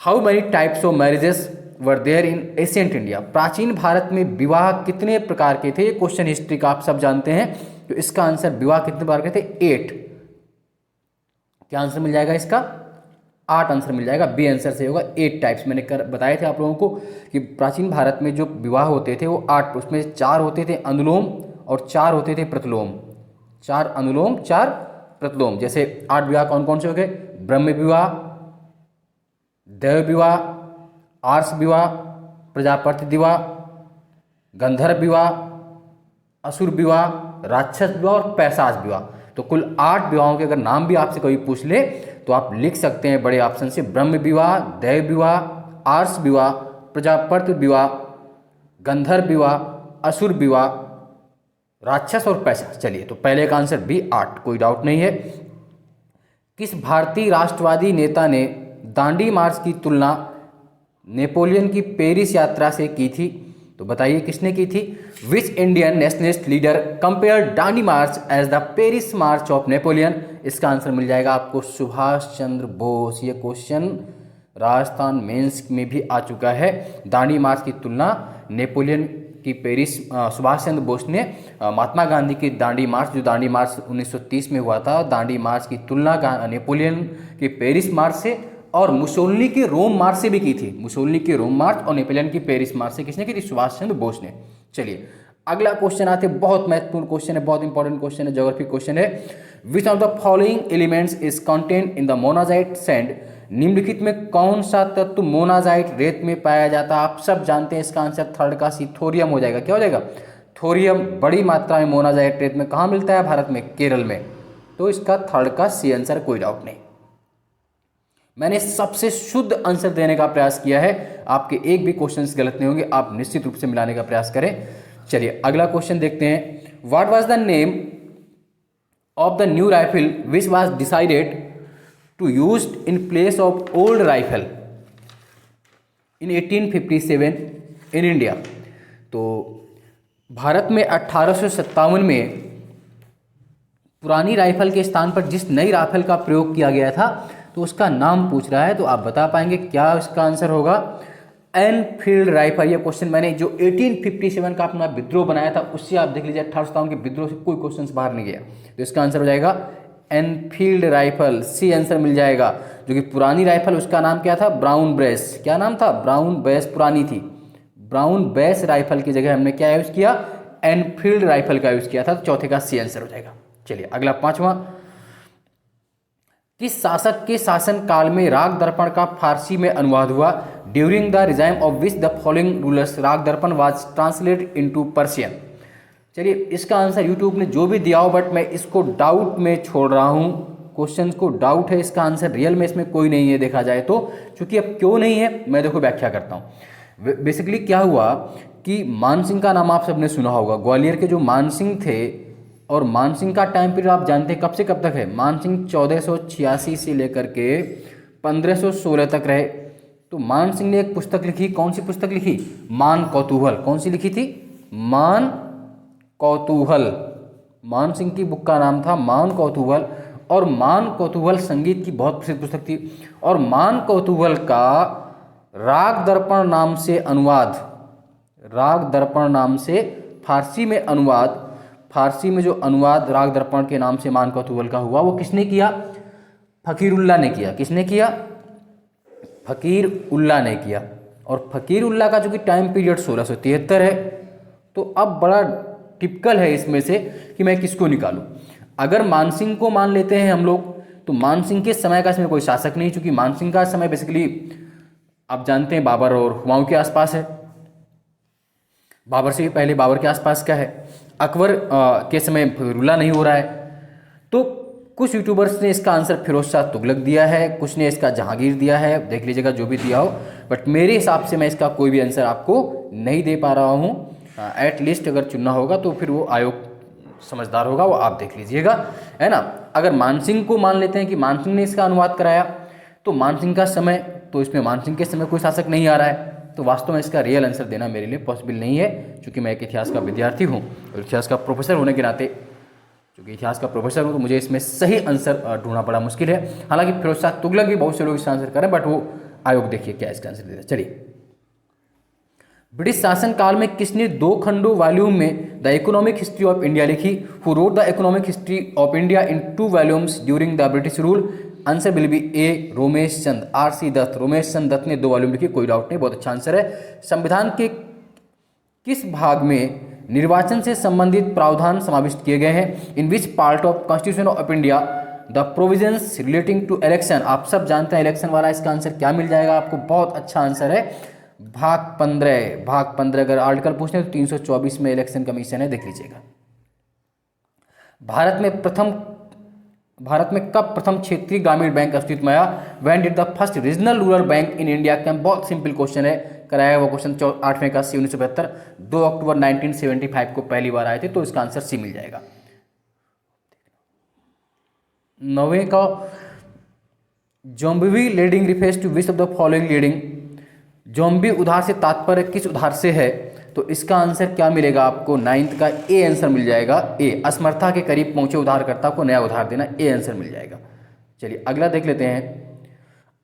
How many types of marriages were there in ancient India. प्राचीन भारत में विवाह कितने प्रकार के थे। ये क्वेश्चन हिस्ट्री का आप सब जानते हैं, तो इसका आंसर विवाह कितने प्रकार के थे, 8। क्या आंसर मिल जाएगा इसका, 8 आंसर मिल जाएगा। बी आंसर से होगा 8 टाइप्स। मैंने बताए थे आप लोगों को कि प्राचीन भारत में जो विवाह होते थे वो 8, उसमें 4 होते थे अनुलोम और 4 होते थे प्रतिलोम। 4 अनुलोम 4 प्रतिलोम। जैसे 8 विवाह कौन कौन से हो गए, ब्रह्म विवाह, देव विवाह, आर्ष विवाह, प्रजापति विवाह, गंधर्व विवाह, असुर विवाह, राक्षस विवाह और पैशाच विवाह। तो कुल 8 विवाहों के अगर नाम भी आपसे कोई पूछ ले तो आप लिख सकते हैं बड़े ऑप्शन से, ब्रह्म विवाह, देव विवाह, आर्ष विवाह, प्रजापति विवाह, गंधर्व विवाह, असुर विवाह, राक्षस और पैशाच। चलिए, तो पहले का आंसर बी 8, कोई डाउट नहीं है। किस भारतीय राष्ट्रवादी नेता ने दांडी मार्च की तुलना नेपोलियन की पेरिस यात्रा से की थी। तो बताइए किसने की थी। Which Indian nationalist leader compare Dandi march as the Paris march of Napoleon. इसका आंसर मिल जाएगा आपको सुभाष चंद्र बोस। ये क्वेश्चन राजस्थान मेंस में भी आ चुका है। दांडी मार्च की तुलना नेपोलियन की पेरिस, सुभाष चंद्र बोस ने महात्मा गांधी की दांडी मार्च, जो दांडी मार्च 1930 में हुआ था, दांडी मार्च की तुलना नेपोलियन की पेरिस मार्च से और मुसोलिनी के रोम मार्च से भी की थी। मुसोलिनी के रोम मार्च और नेपोलियन की पेरिस मार्च से किसने की थी, सुभाष चंद्र बोस ने। चलिए अगला क्वेश्चन आते, बहुत महत्वपूर्ण क्वेश्चन है, बहुत इंपॉर्टेंट क्वेश्चन है, ज्योग्राफी क्वेश्चन है। Which of the following elements is contain in the monazite sand. निम्नलिखित में कौन सा तत्व मोनाजाइट रेत में पाया जाता है। आप सब जानते हैं इसका आंसर थर्ड का सी, थोरियम हो जाएगा। क्या हो जाएगा, थोरियम। बड़ी मात्रा में मोनाजाइट रेत में कहाँ मिलता है, भारत में, केरल में। तो इसका थर्ड का सी आंसर, कोई डाउट नहीं। मैंने सबसे शुद्ध आंसर देने का प्रयास किया है, आपके एक भी क्वेश्चंस गलत नहीं होंगे, आप निश्चित रूप से मिलाने का प्रयास करें। चलिए अगला क्वेश्चन देखते हैं। What was the name of the new rifle which was decided to used in place of old rifle in 1857 in India. तो भारत में 1857 में पुरानी राइफल के स्थान पर जिस नई राइफल का प्रयोग किया गया था, तो उसका नाम पूछ रहा है। तो आप बता पाएंगे क्या इसका आंसर होगा, एनफील्ड राइफल। ये क्वेश्चन मैंने जो 1857 का अपना विद्रोह बनाया था उससे आप देख लीजिए, 1857 के विद्रोह से कोई क्वेश्चन बाहर नहीं गया। तो इसका आंसर हो जाएगा एनफील्ड राइफल, सी आंसर मिल जाएगा। जो कि पुरानी राइफल, उसका नाम क्या था, ब्राउन बेस। क्या नाम था, ब्राउन बेस पुरानी थी। ब्राउन बेस राइफल की जगह हमने क्या यूज किया, एनफील्ड राइफल का यूज किया था। तो चौथे का सी आंसर हो जाएगा। चलिए अगला पांचवा। किस शासक के शासन काल में राग दर्पण का फारसी में अनुवाद हुआ। During the regime of which the following rulers राग दर्पण वाज ट्रांसलेटेड इनटू पर्शियन। चलिए इसका आंसर यूट्यूब ने जो भी दिया हो, बट मैं इसको डाउट में छोड़ रहा हूँ, क्वेश्चन को डाउट है। इसका आंसर रियल में इसमें कोई नहीं है देखा जाए तो। क्योंकि अब क्यों नहीं है मैं देखो व्याख्या करता हूँ। बेसिकली क्या हुआ कि मानसिंह का नाम आप सबने सुना होगा। ग्वालियर के जो मानसिंह थे, और मानसिंह का टाइम पीरियड आप जानते हैं कब से कब तक है। मानसिंह 1486 से लेकर के 1516 तक रहे। तो मानसिंह ने एक पुस्तक लिखी, कौन सी पुस्तक लिखी, मान कौतूहल। कौन सी लिखी थी, मान कौतूहल। मानसिंह की बुक का नाम था मान कौतूहल। और मान कौतूहल संगीत की बहुत प्रसिद्ध पुस्तक थी। और मान कौतूहल का राग दर्पण नाम से अनुवाद, राग दर्पण नाम से फारसी में अनुवाद, फारसी में जो अनुवाद राग दर्पण के नाम से मान कौतूहल का हुआ, वो किसने किया, फकीरुल्लाह ने किया। किसने किया, फकीरुल्लाह ने किया। और फकीरुल्लाह का जो कि टाइम पीरियड 1673 है। तो अब बड़ा टिपिकल है इसमें से कि मैं किसको निकालूं। अगर मानसिंह को मान लेते हैं हम लोग, तो मानसिंह के समय का इसमें कोई शासक नहीं, चूंकि मानसिंह का समय बेसिकली आप जानते हैं बाबर और हुमायूं के आसपास है। बाबर से भी पहले बाबर के आसपास का है। अकबर के समय फकीरुल्लाह नहीं हो रहा है। तो कुछ यूट्यूबर्स ने इसका आंसर फिरोज शाह तुगलक दिया है, कुछ ने इसका जहांगीर दिया है, देख लीजिएगा जो भी दिया हो। बट मेरे हिसाब से मैं इसका कोई भी आंसर आपको नहीं दे पा रहा हूँ। एट लीस्ट अगर चुनना होगा तो फिर वो आयोग समझदार होगा, वो आप देख लीजिएगा, है ना। अगर मानसिंह को मान लेते हैं कि मानसिंह ने इसका अनुवाद कराया, तो मानसिंह का समय, तो इसमें मानसिंह के समय कोई शासक नहीं आ रहा है। तो वास्तव में इसका रियल आंसर देना मेरे लिए पॉसिबल नहीं है, क्योंकि मैं एक इतिहास का विद्यार्थी हूँ और इतिहास का प्रोफेसर होने के नाते, क्योंकि इतिहास का प्रोफेसर हूँ, तो मुझे इसमें सही आंसर ढूंढना बड़ा मुश्किल है। हालांकि फिरोज शाह तुगलक भी बहुत से लोग इसका आंसर करें, बट वो आयोग देखिए क्या इसका आंसर देता है। चलिए, ब्रिटिश शासन काल में किसने 2 खंडों वॉल्यूम में the economic history of India लिखी? Who wrote the economic history of India in 2 volumes during the British rule? Answer will be A Romesh Chand, RC Dutt. Romesh Chand Dutt ने 2 वॉल्यूम लिखी, कोई डाउट नहीं, बहुत अच्छा आंसर है। संविधान के किस भाग में निर्वाचन से संबंधित प्रावधान समाविष्ट किए गए हैं? In which part of constitution of India the provisions relating to election? आप सब जानते हैं इलेक्शन वाला, इसका आंसर क्या मिल जाएगा आपको? बहुत अच्छा आंसर है भाग 15। भाग 15 अगर आर्टिकल पूछने तो 324 में इलेक्शन कमीशन है, देख लीजिएगा। भारत में कब प्रथम क्षेत्रीय ग्रामीण बैंक अस्तित्व में आया? When did the first regional rural bank in India came? बहुत सिंपल क्वेश्चन है, कराया वो क्वेश्चन 8वें का सी 1972, 2 अक्टूबर 1975 को पहली बार आए थे, तो इसका आंसर सी मिल जाएगा। 9वें का zombie lending refers to which of the following lending? Zombie उधार से तात्पर्य किस उधार से है? तो इसका आंसर क्या मिलेगा आपको? 9th का ए आंसर मिल जाएगा। ए, असमर्था के करीब पहुंचे उधारकर्ता को नया उधार देना, ए आंसर मिल जाएगा। चलिए अगला देख लेते हैं।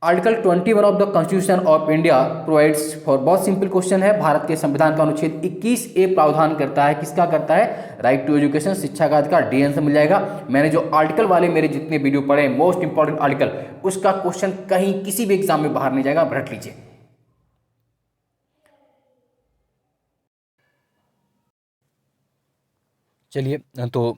Article 21 of the constitution of India provides for, बहुत सिंपल क्वेश्चन है, भारत के संविधान का अनुच्छेद 21A प्रावधान करता है, किसका करता है? राइट टू एजुकेशन, शिक्षा का अधिकार, डी आंसर मिल जाएगा। मैंने जो आर्टिकल वाले मेरे जितने वीडियो पढ़े, मोस्ट इंपॉर्टेंट आर्टिकल, उसका क्वेश्चन कहीं किसी भी एग्जाम में बाहर नहीं जाएगा, रट लीजिए। चलिए तो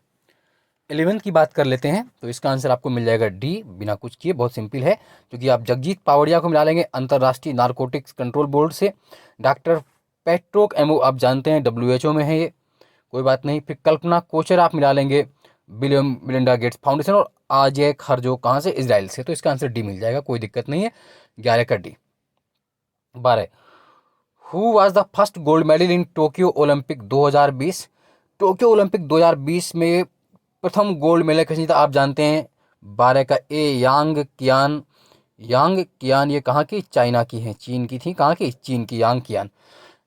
11th की बात कर लेते हैं, तो इसका आंसर आपको मिल जाएगा डी, बिना कुछ किए, बहुत सिंपल है, क्योंकि आप जगजीत पावड़िया को मिला लेंगे अंतर्राष्ट्रीय नारकोटिक्स कंट्रोल बोर्ड से। डॉक्टर पेट्रोक एमओ आप जानते हैं WHO में है ये, कोई बात नहीं। फिर कल्पना कोचर आप मिला लेंगे बिल मिलिंडा गेट्स फाउंडेशन, और अजय खरजो कहाँ से? इजराइल से, तो इसका आंसर डी मिल जाएगा, कोई दिक्कत नहीं है। 11 का D. 12, who was the first gold medal in Tokyo Olympic 2020? Tokyo Olympic 2020 में प्रथम गोल्ड मेडल किसने जीता? आप जानते हैं। 12 का ए यांग कियान। यांग कियान ये कहाँ की? चाइना की है, चीन की थी, कहाँ की? चीन की, यांग कियान।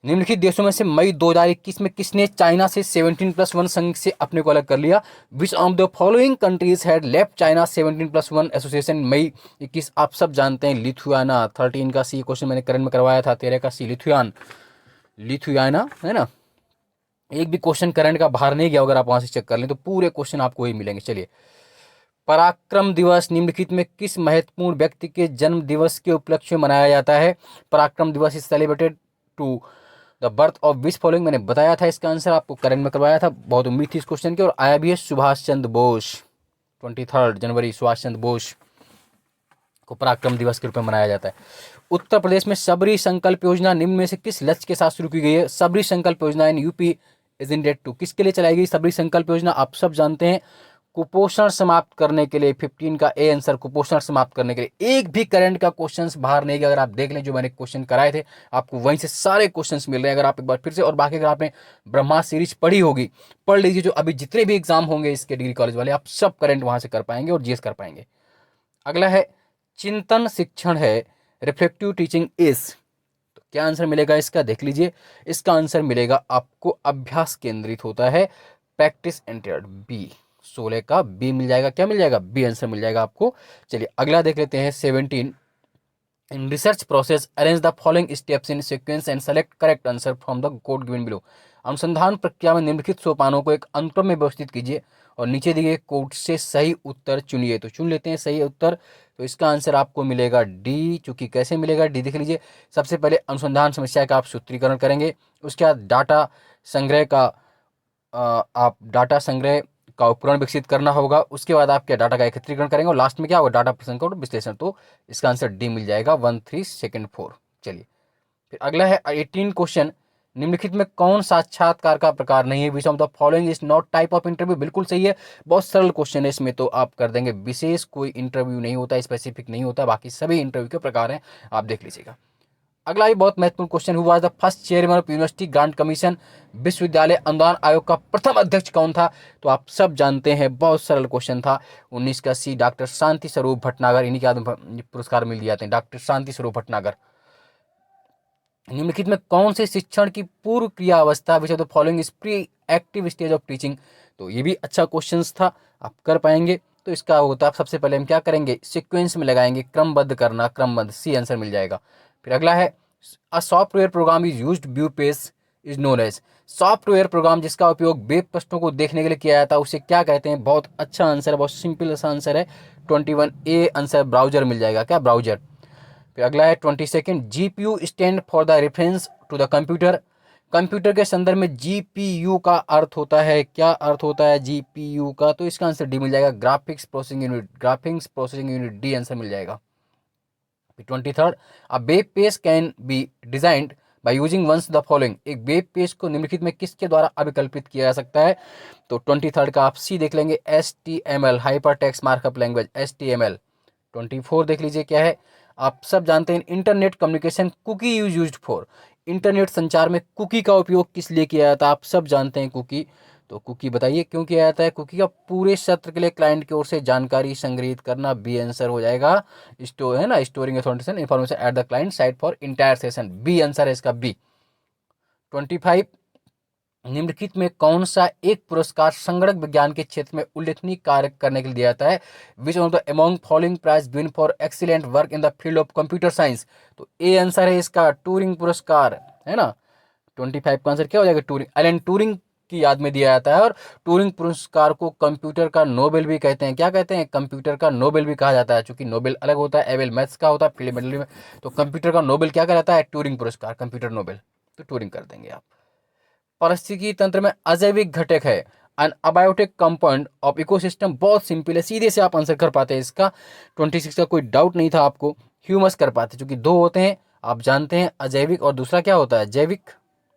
निम्नलिखित देशों में से मई 2021 में किसने चाइना से 17+1 संघ से अपने को अलग कर लिया? Which of the following countries had left China 17+1 association May 21? आप सब जानते हैं लिथुआना। 13 का सी क्वेश्चन मैंने करंट में करवाया था। 13 का सी लिथुआना है ना, एक भी क्वेश्चन करंट का बाहर नहीं गया, अगर आप वहां से चेक कर लें तो पूरे क्वेश्चन आपको वही मिलेंगे। चलिए, पराक्रम दिवस निम्नलिखित में किस महत्वपूर्ण व्यक्ति के जन्म दिवस के उपलक्ष्य में मनाया जाता है? Parakram Diwas is celebrated to the birth of which following? मैंने बताया था, इसका आंसर आपको करंट में करवाया था, बहुत उम्मीद थी इस क्वेश्चन की। और आया भी है सुभाष चंद्र बोस, 23 जनवरी सुभाष चंद्र बोस को पराक्रम दिवस के रूप में मनाया जाता है। उत्तर प्रदेश में सबरी संकल्प योजना निम्न में से किस लक्ष्य के साथ शुरू की गई है? Sabri Sankalp Yojana in UP is intended to, किसके लिए चलाई गई सबरी संकल्प योजना? आप सब जानते हैं, कुपोषण समाप्त करने के लिए। 15 का ए आंसर, कुपोषण समाप्त करने के लिए। एक भी करंट का क्वेश्चंस बाहर नहीं गया, अगर आप देख लें जो मैंने क्वेश्चन कराए थे, आपको वहीं से सारे क्वेश्चंस मिल रहे हैं। अगर आप एक बार फिर से, और बाकी अगर आपने ब्रह्मा सीरीज पढ़ी होगी, पढ़ लीजिए, जो अभी जितने भी एग्जाम होंगे इसके डिग्री कॉलेज वाले, आप सब करंट वहां से कर पाएंगे और जीएस कर पाएंगे। अगला है चिंतन शिक्षण है, रिफ्लेक्टिव टीचिंग इज, तो क्या आंसर मिलेगा इसका? देख लीजिए, इसका आंसर मिलेगा आपको अभ्यास केंद्रित होता है, प्रैक्टिस एंटेड, बी। 16 का बी मिल जाएगा, क्या मिल जाएगा? बी आंसर मिल जाएगा आपको। चलिए अगला देख लेते हैं 17, in research process arrange the following steps in sequence and select correct answer from the code given below. अनुसंधान प्रक्रिया में निम्नलिखित सोपानों को एक अनुक्रम में व्यवस्थित कीजिए और नीचे दिए गए कोड से सही उत्तर चुनिए। तो चुन लेते हैं सही उत्तर, तो इसका आंसर आपको मिलेगा डी। चूंकि कैसे मिलेगा डी देख लीजिए, सबसे पहले अनुसंधान समस्या का आप सूत्रीकरण करेंगे, उसके बाद डाटा संग्रह का आप डाटा संग्रह का उपकरण विकसित करना होगा, उसके बाद आप क्या डाटा का एकत्रीकरण करेंगे और लास्ट में क्या होगा? डाटा प्रसंस्करण और विश्लेषण। तो इसका आंसर डी मिल जाएगा, 1 3 2 4। चलिए फिर अगला है 18 क्वेश्चन, निम्नलिखित में कौन साक्षात्कार का प्रकार नहीं है? Which of the following is not type of interview? बिल्कुल सही है, बहुत सरल क्वेश्चन है इसमें, तो आप कर देंगे विशेष कोई इंटरव्यू नहीं होता, स्पेसिफिक नहीं होता, बाकी सभी इंटरव्यू के प्रकार हैं, आप देख लीजिएगा। अगला भी बहुत महत्वपूर्ण क्वेश्चन, हुआ the first chairman of university grant commission? विश्वविद्यालय अनुदान आयोग का प्रथम अध्यक्ष कौन था? तो आप सब जानते हैं, बहुत सरल क्वेश्चन था। 19 का सी डॉक्टर शांति स्वरूप भटनागर, इन्हीं के आदमी पुरस्कार मिल जाते हैं, डॉक्टर शांति स्वरूप भटनागर। निम्नलिखित में कौन से शिक्षण की पूर्व क्रिया अवस्था विच of the following is pre active stage of teaching? तो ये भी अच्छा क्वेश्चन था, आप कर पाएंगे। तो तो इसका होता है, सबसे पहले हम क्या करेंगे, सीक्वेंस में लगाएंगे, क्रमबद्ध करना, क्रमबद्ध, सी आंसर मिल जाएगा। फिर अगला है a software program is used view page is known as, software program जिसका उपयोग वेब पृष्ठों को देखने के लिए किया जाता है उसे क्या कहते हैं। बहुत अच्छा आंसर है, बहुत सिंपल सा आंसर है, 21A आंसर ब्राउजर मिल जाएगा, क्या ब्राउजर। फिर अगला है 22, GPU stand for the reference to the computer, computer के संदर्भ में जीपीयू का अर्थ होता है, क्या अर्थ होता है जीपीयू का, तो इसका आंसर डी मिल जाएगा, graphics processing unit, graphics processing unit, D answer मिल जाएगा। 23, a web page can be designed by using ones the following, एक वेब पेज को निम्नलिखित में किसके द्वारा अभिकल्पित किया जा सकता है। तो 23 का आप सी देख लेंगे, HTML hyper text markup language, HTML। 24 देख लीजिए क्या है, आप सब जानते हैं internet communication cookie used for, internet संचार में कुकी का उपयोग किस लिए किया जाता है, आप सब जानते हैं कुकी, तो कुकी बताइए क्यों किया जाता है। कुकी का पूरे सत्र के लिए क्लाइंट की ओर से जानकारी संग्रहित करना, बी आंसर हो जाएगा। स्टोर है ना, storing authentication information at the client site for entire session, B answer है इसका, बी। 25, निम्नलिखित में कौन सा एक पुरस्कार संगणक विज्ञान के क्षेत्र में उल्लेखनीय कार्य करने के लिए दिया जाता है, which of the among following prize win for excellent work in the field of computer science, तो ए आंसर है इसका, टूरिंग पुरस्कार, है ना। 25 का आंसर क्या हो जाएगा, टूरिंग, एलन टूरिंग की याद में दिया जाता है, और टूरिंग पुरस्कार को कंप्यूटर का नोबेल भी कहते हैं, क्या कहते हैं, कंप्यूटर का नोबेल भी कहा जाता है, चूंकि नोबेल अलग होता है, एबेल मैथ्स का होता है, फील्ड मेडल में, तो कंप्यूटर का नोबेल क्या कहलाता है, टूरिंग पुरस्कार, कंप्यूटर नोबेल, तो टूरिंग कर देंगे आप। पारिस्थितिकी तंत्र में अजैविक घटक है, an abiotic compound of ecosystem, बहुत सिंपल है, सीधे से आप आंसर कर पाते हैं इसका। 26 का कोई डाउट नहीं था आपको, ह्यूमस कर पाते, क्योंकि दो होते हैं आप जानते हैं, अजैविक और दूसरा क्या होता है, जैविक,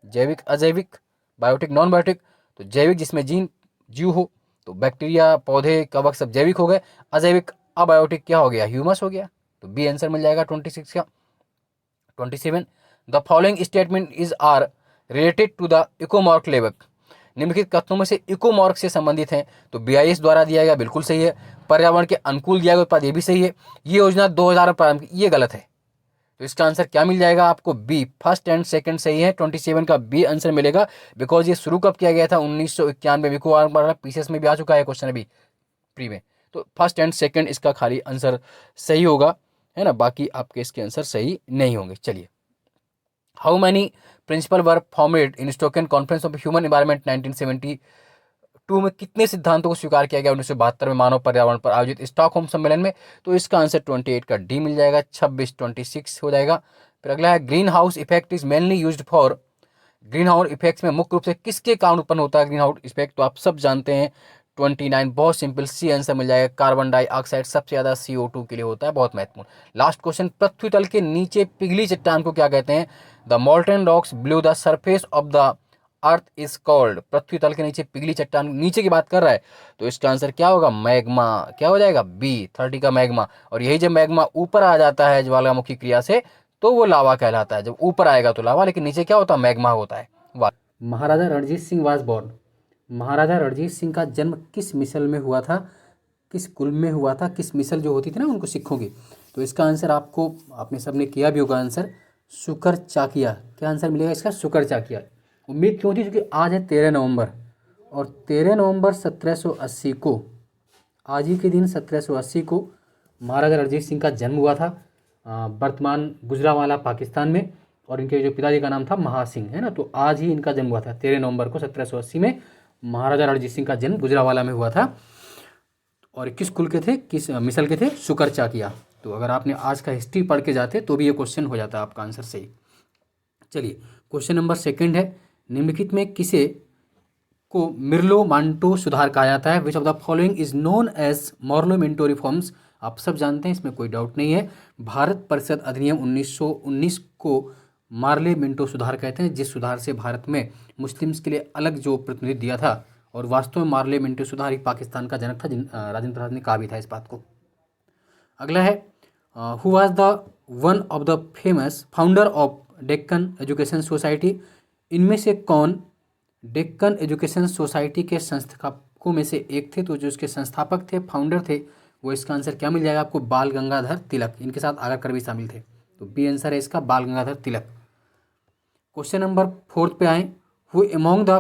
जैविक अजैविक, बायोटिक नॉन बायोटिक, तो जैविक जिसमें जीव हो, तो बैक्टीरिया पौधे कवक सब जैविक हो गए, अजैविक अबायोटिक क्या हो गया, ह्यूमस हो गया, तो बी आंसर मिल जाएगा 26 का। 27, the following statement is are related to the ecomark level, निम्नलिखित कथनों में से इकोमॉर्क से संबंधित हैं, तो BIS द्वारा दिया गया बिल्कुल सही है, पर्यावरण के अनुकूल दिया गया उत्पाद ये भी सही है, ये योजना 2000 में प्रारंभ की, ये गलत है, तो इसका आंसर क्या मिल जाएगा आपको, बी, फर्स्ट एंड सेकंड सही है, 27 का बी आंसर मिलेगा, बिकॉज ये शुरू कब किया गया था, 1991 में, पीसीएस में भी आ चुका है क्वेश्चन अभी प्री में, तो फर्स्ट एंड सेकंड इसका खाली आंसर सही होगा, है ना, बाकी आपके इसके आंसर सही नहीं होंगे। चलिए, how many principle were formulated in Stockholm conference of human environment 1972 में, कितने सिद्धांतों को स्वीकार किया गया 1972 में मानव पर्यावरण पर आयोजित स्टॉकहोम सम्मेलन में, तो इसका आंसर 28 का डी मिल जाएगा, 26 हो जाएगा। फिर अगला है green house effect is mainly used for, green house effects में मुख्य रूप से किसके कारण उत्पन्न होता है ग्रीन हाउस इफेक्ट, तो आप सब जानते हैं 29, बहुत सिंपल, सी आंसर मिल जाएगा, कार्बन डाइऑक्साइड सबसे ज्यादा CO2 के लिए होता है, बहुत महत्वपूर्ण। लास्ट क्वेश्चन, पृथ्वी तल के नीचे पिघली चट्टान को क्या कहते हैं, the molten rocks below the surface of the earth is called, पृथ्वी तल के नीचे पिघली चट्टान नीचे की बात कर रहा है, तो इसका आंसर क्या होगा, मैग्मा, क्या हो जाएगा, बी, 30 का मैग्मा, और यही जब मैग्मा ऊपर आ जाता है ज्वालामुखी क्रिया से तो वो लावा कहलाता है, जब ऊपर आएगा तो लावा, लेकिन नीचे क्या होता है, मैग्मा होता है। महाराजा रणजीत सिंह वाज बॉर्न, महाराजा रणजीत सिंह का जन्म किस मिसल में हुआ था, किस कुल में हुआ था, किस मिसल जो होती थी ना उनको सिखों की, तो इसका आंसर आपको, आपने सबने किया भी होगा आंसर, शुकर चाकिया, क्या आंसर मिलेगा इसका, शुकर चाकिया। उम्मीद क्यों थी, क्योंकि आज है 13 नवंबर, और 13 नवंबर 1780 को, आज ही के दिन 1780 को महाराजा रणजीत सिंह का जन्म हुआ था, वर्तमान गुजरांवाला पाकिस्तान में, और इनके जो पिताजी का नाम था महासिंह, है ना, तो आज ही इनका जन्म हुआ था 13 नवंबर को 1780 में महाराजा रणजीत सिंह का जन्म गुजरांवाला में हुआ था, और किस कुल के थे, किस मिसल के थे, शुकर चाकिया। तो अगर आपने आज का हिस्ट्री पढ़ के जाते तो भी ये क्वेश्चन हो जाता है आपका आंसर सही। चलिए, क्वेश्चन नंबर 2 है, निम्नलिखित में किसे को मिर्लो मांटो सुधार कहा जाता है, which of the following is known as Morley Minto reforms, आप सब जानते हैं इसमें कोई डाउट नहीं है, भारत परिषद अधिनियम 1919 को मार्ले मिंटो सुधार कहते हैं, जिस सुधार से भारत में मुस्लिम्स के लिए अलग जो प्रतिनिधि दिया था, और वास्तव में मार्ले मिंटो सुधार ही पाकिस्तान का जनक था, राजेंद्र प्रसाद ने कहा भी था इस बात को। अगला है, who was the one of the famous founder of Deccan education society, इनमें से कौन डेक्कन एजुकेशन सोसाइटी के संस्थापकों में से एक थे, तो जो इसके संस्थापक थे, फाउंडर थे, वो इसका आंसर क्या मिल जाएगा आपको, बाल गंगाधर तिलक, इनके साथ आगरकर भी शामिल थे, तो बी आंसर है इसका, बाल गंगाधर तिलक। क्वेश्चन नंबर 4 पे आए, who among the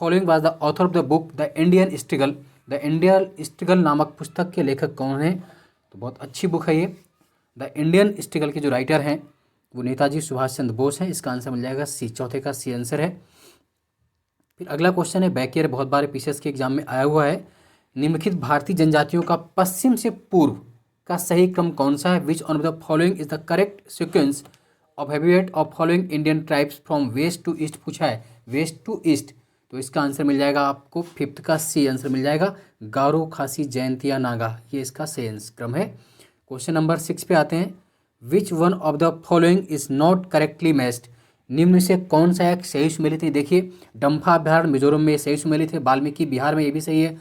following was the author of the book the Indian struggle the Indian struggle नामक पुस्तक के लेखक कौन है? तो बहुत अच्छी बुक है ये। द इंडियन स्ट्रगल के जो राइटर हैं वो नेताजी सुभाष चंद्र बोस हैं। इसका आंसर मिल जाएगा सी, चौथे का सी आंसर है। फिर अगला क्वेश्चन है, बैक बहुत बार पीसीएस के एग्जाम में आया हुआ है। निम्नलिखित भारतीय जनजातियों का पश्चिम से पूर्व का सही क्रम कौन सा है? Which on the following is the correct sequence of habitat of following Indian tribes from west to east पूछा है, वेस्ट टू ईस्ट। तो इसका आंसर मिल जाएगा आपको फिफ्थ का सी आंसर मिल जाएगा, गारो, खासी, जयंतिया, नागा, ये इसका सही क्रम है। क्वेश्चन नंबर 6 पे आते हैं। Which one of the following is not correctly matched? निम्न में से कौन सा एक सही सुमेलित है? देखिए, डम्फा अभ्यारण्य मिजोरम में सही सुमेलित है, वाल्मीकि बिहार में ये भी सही है,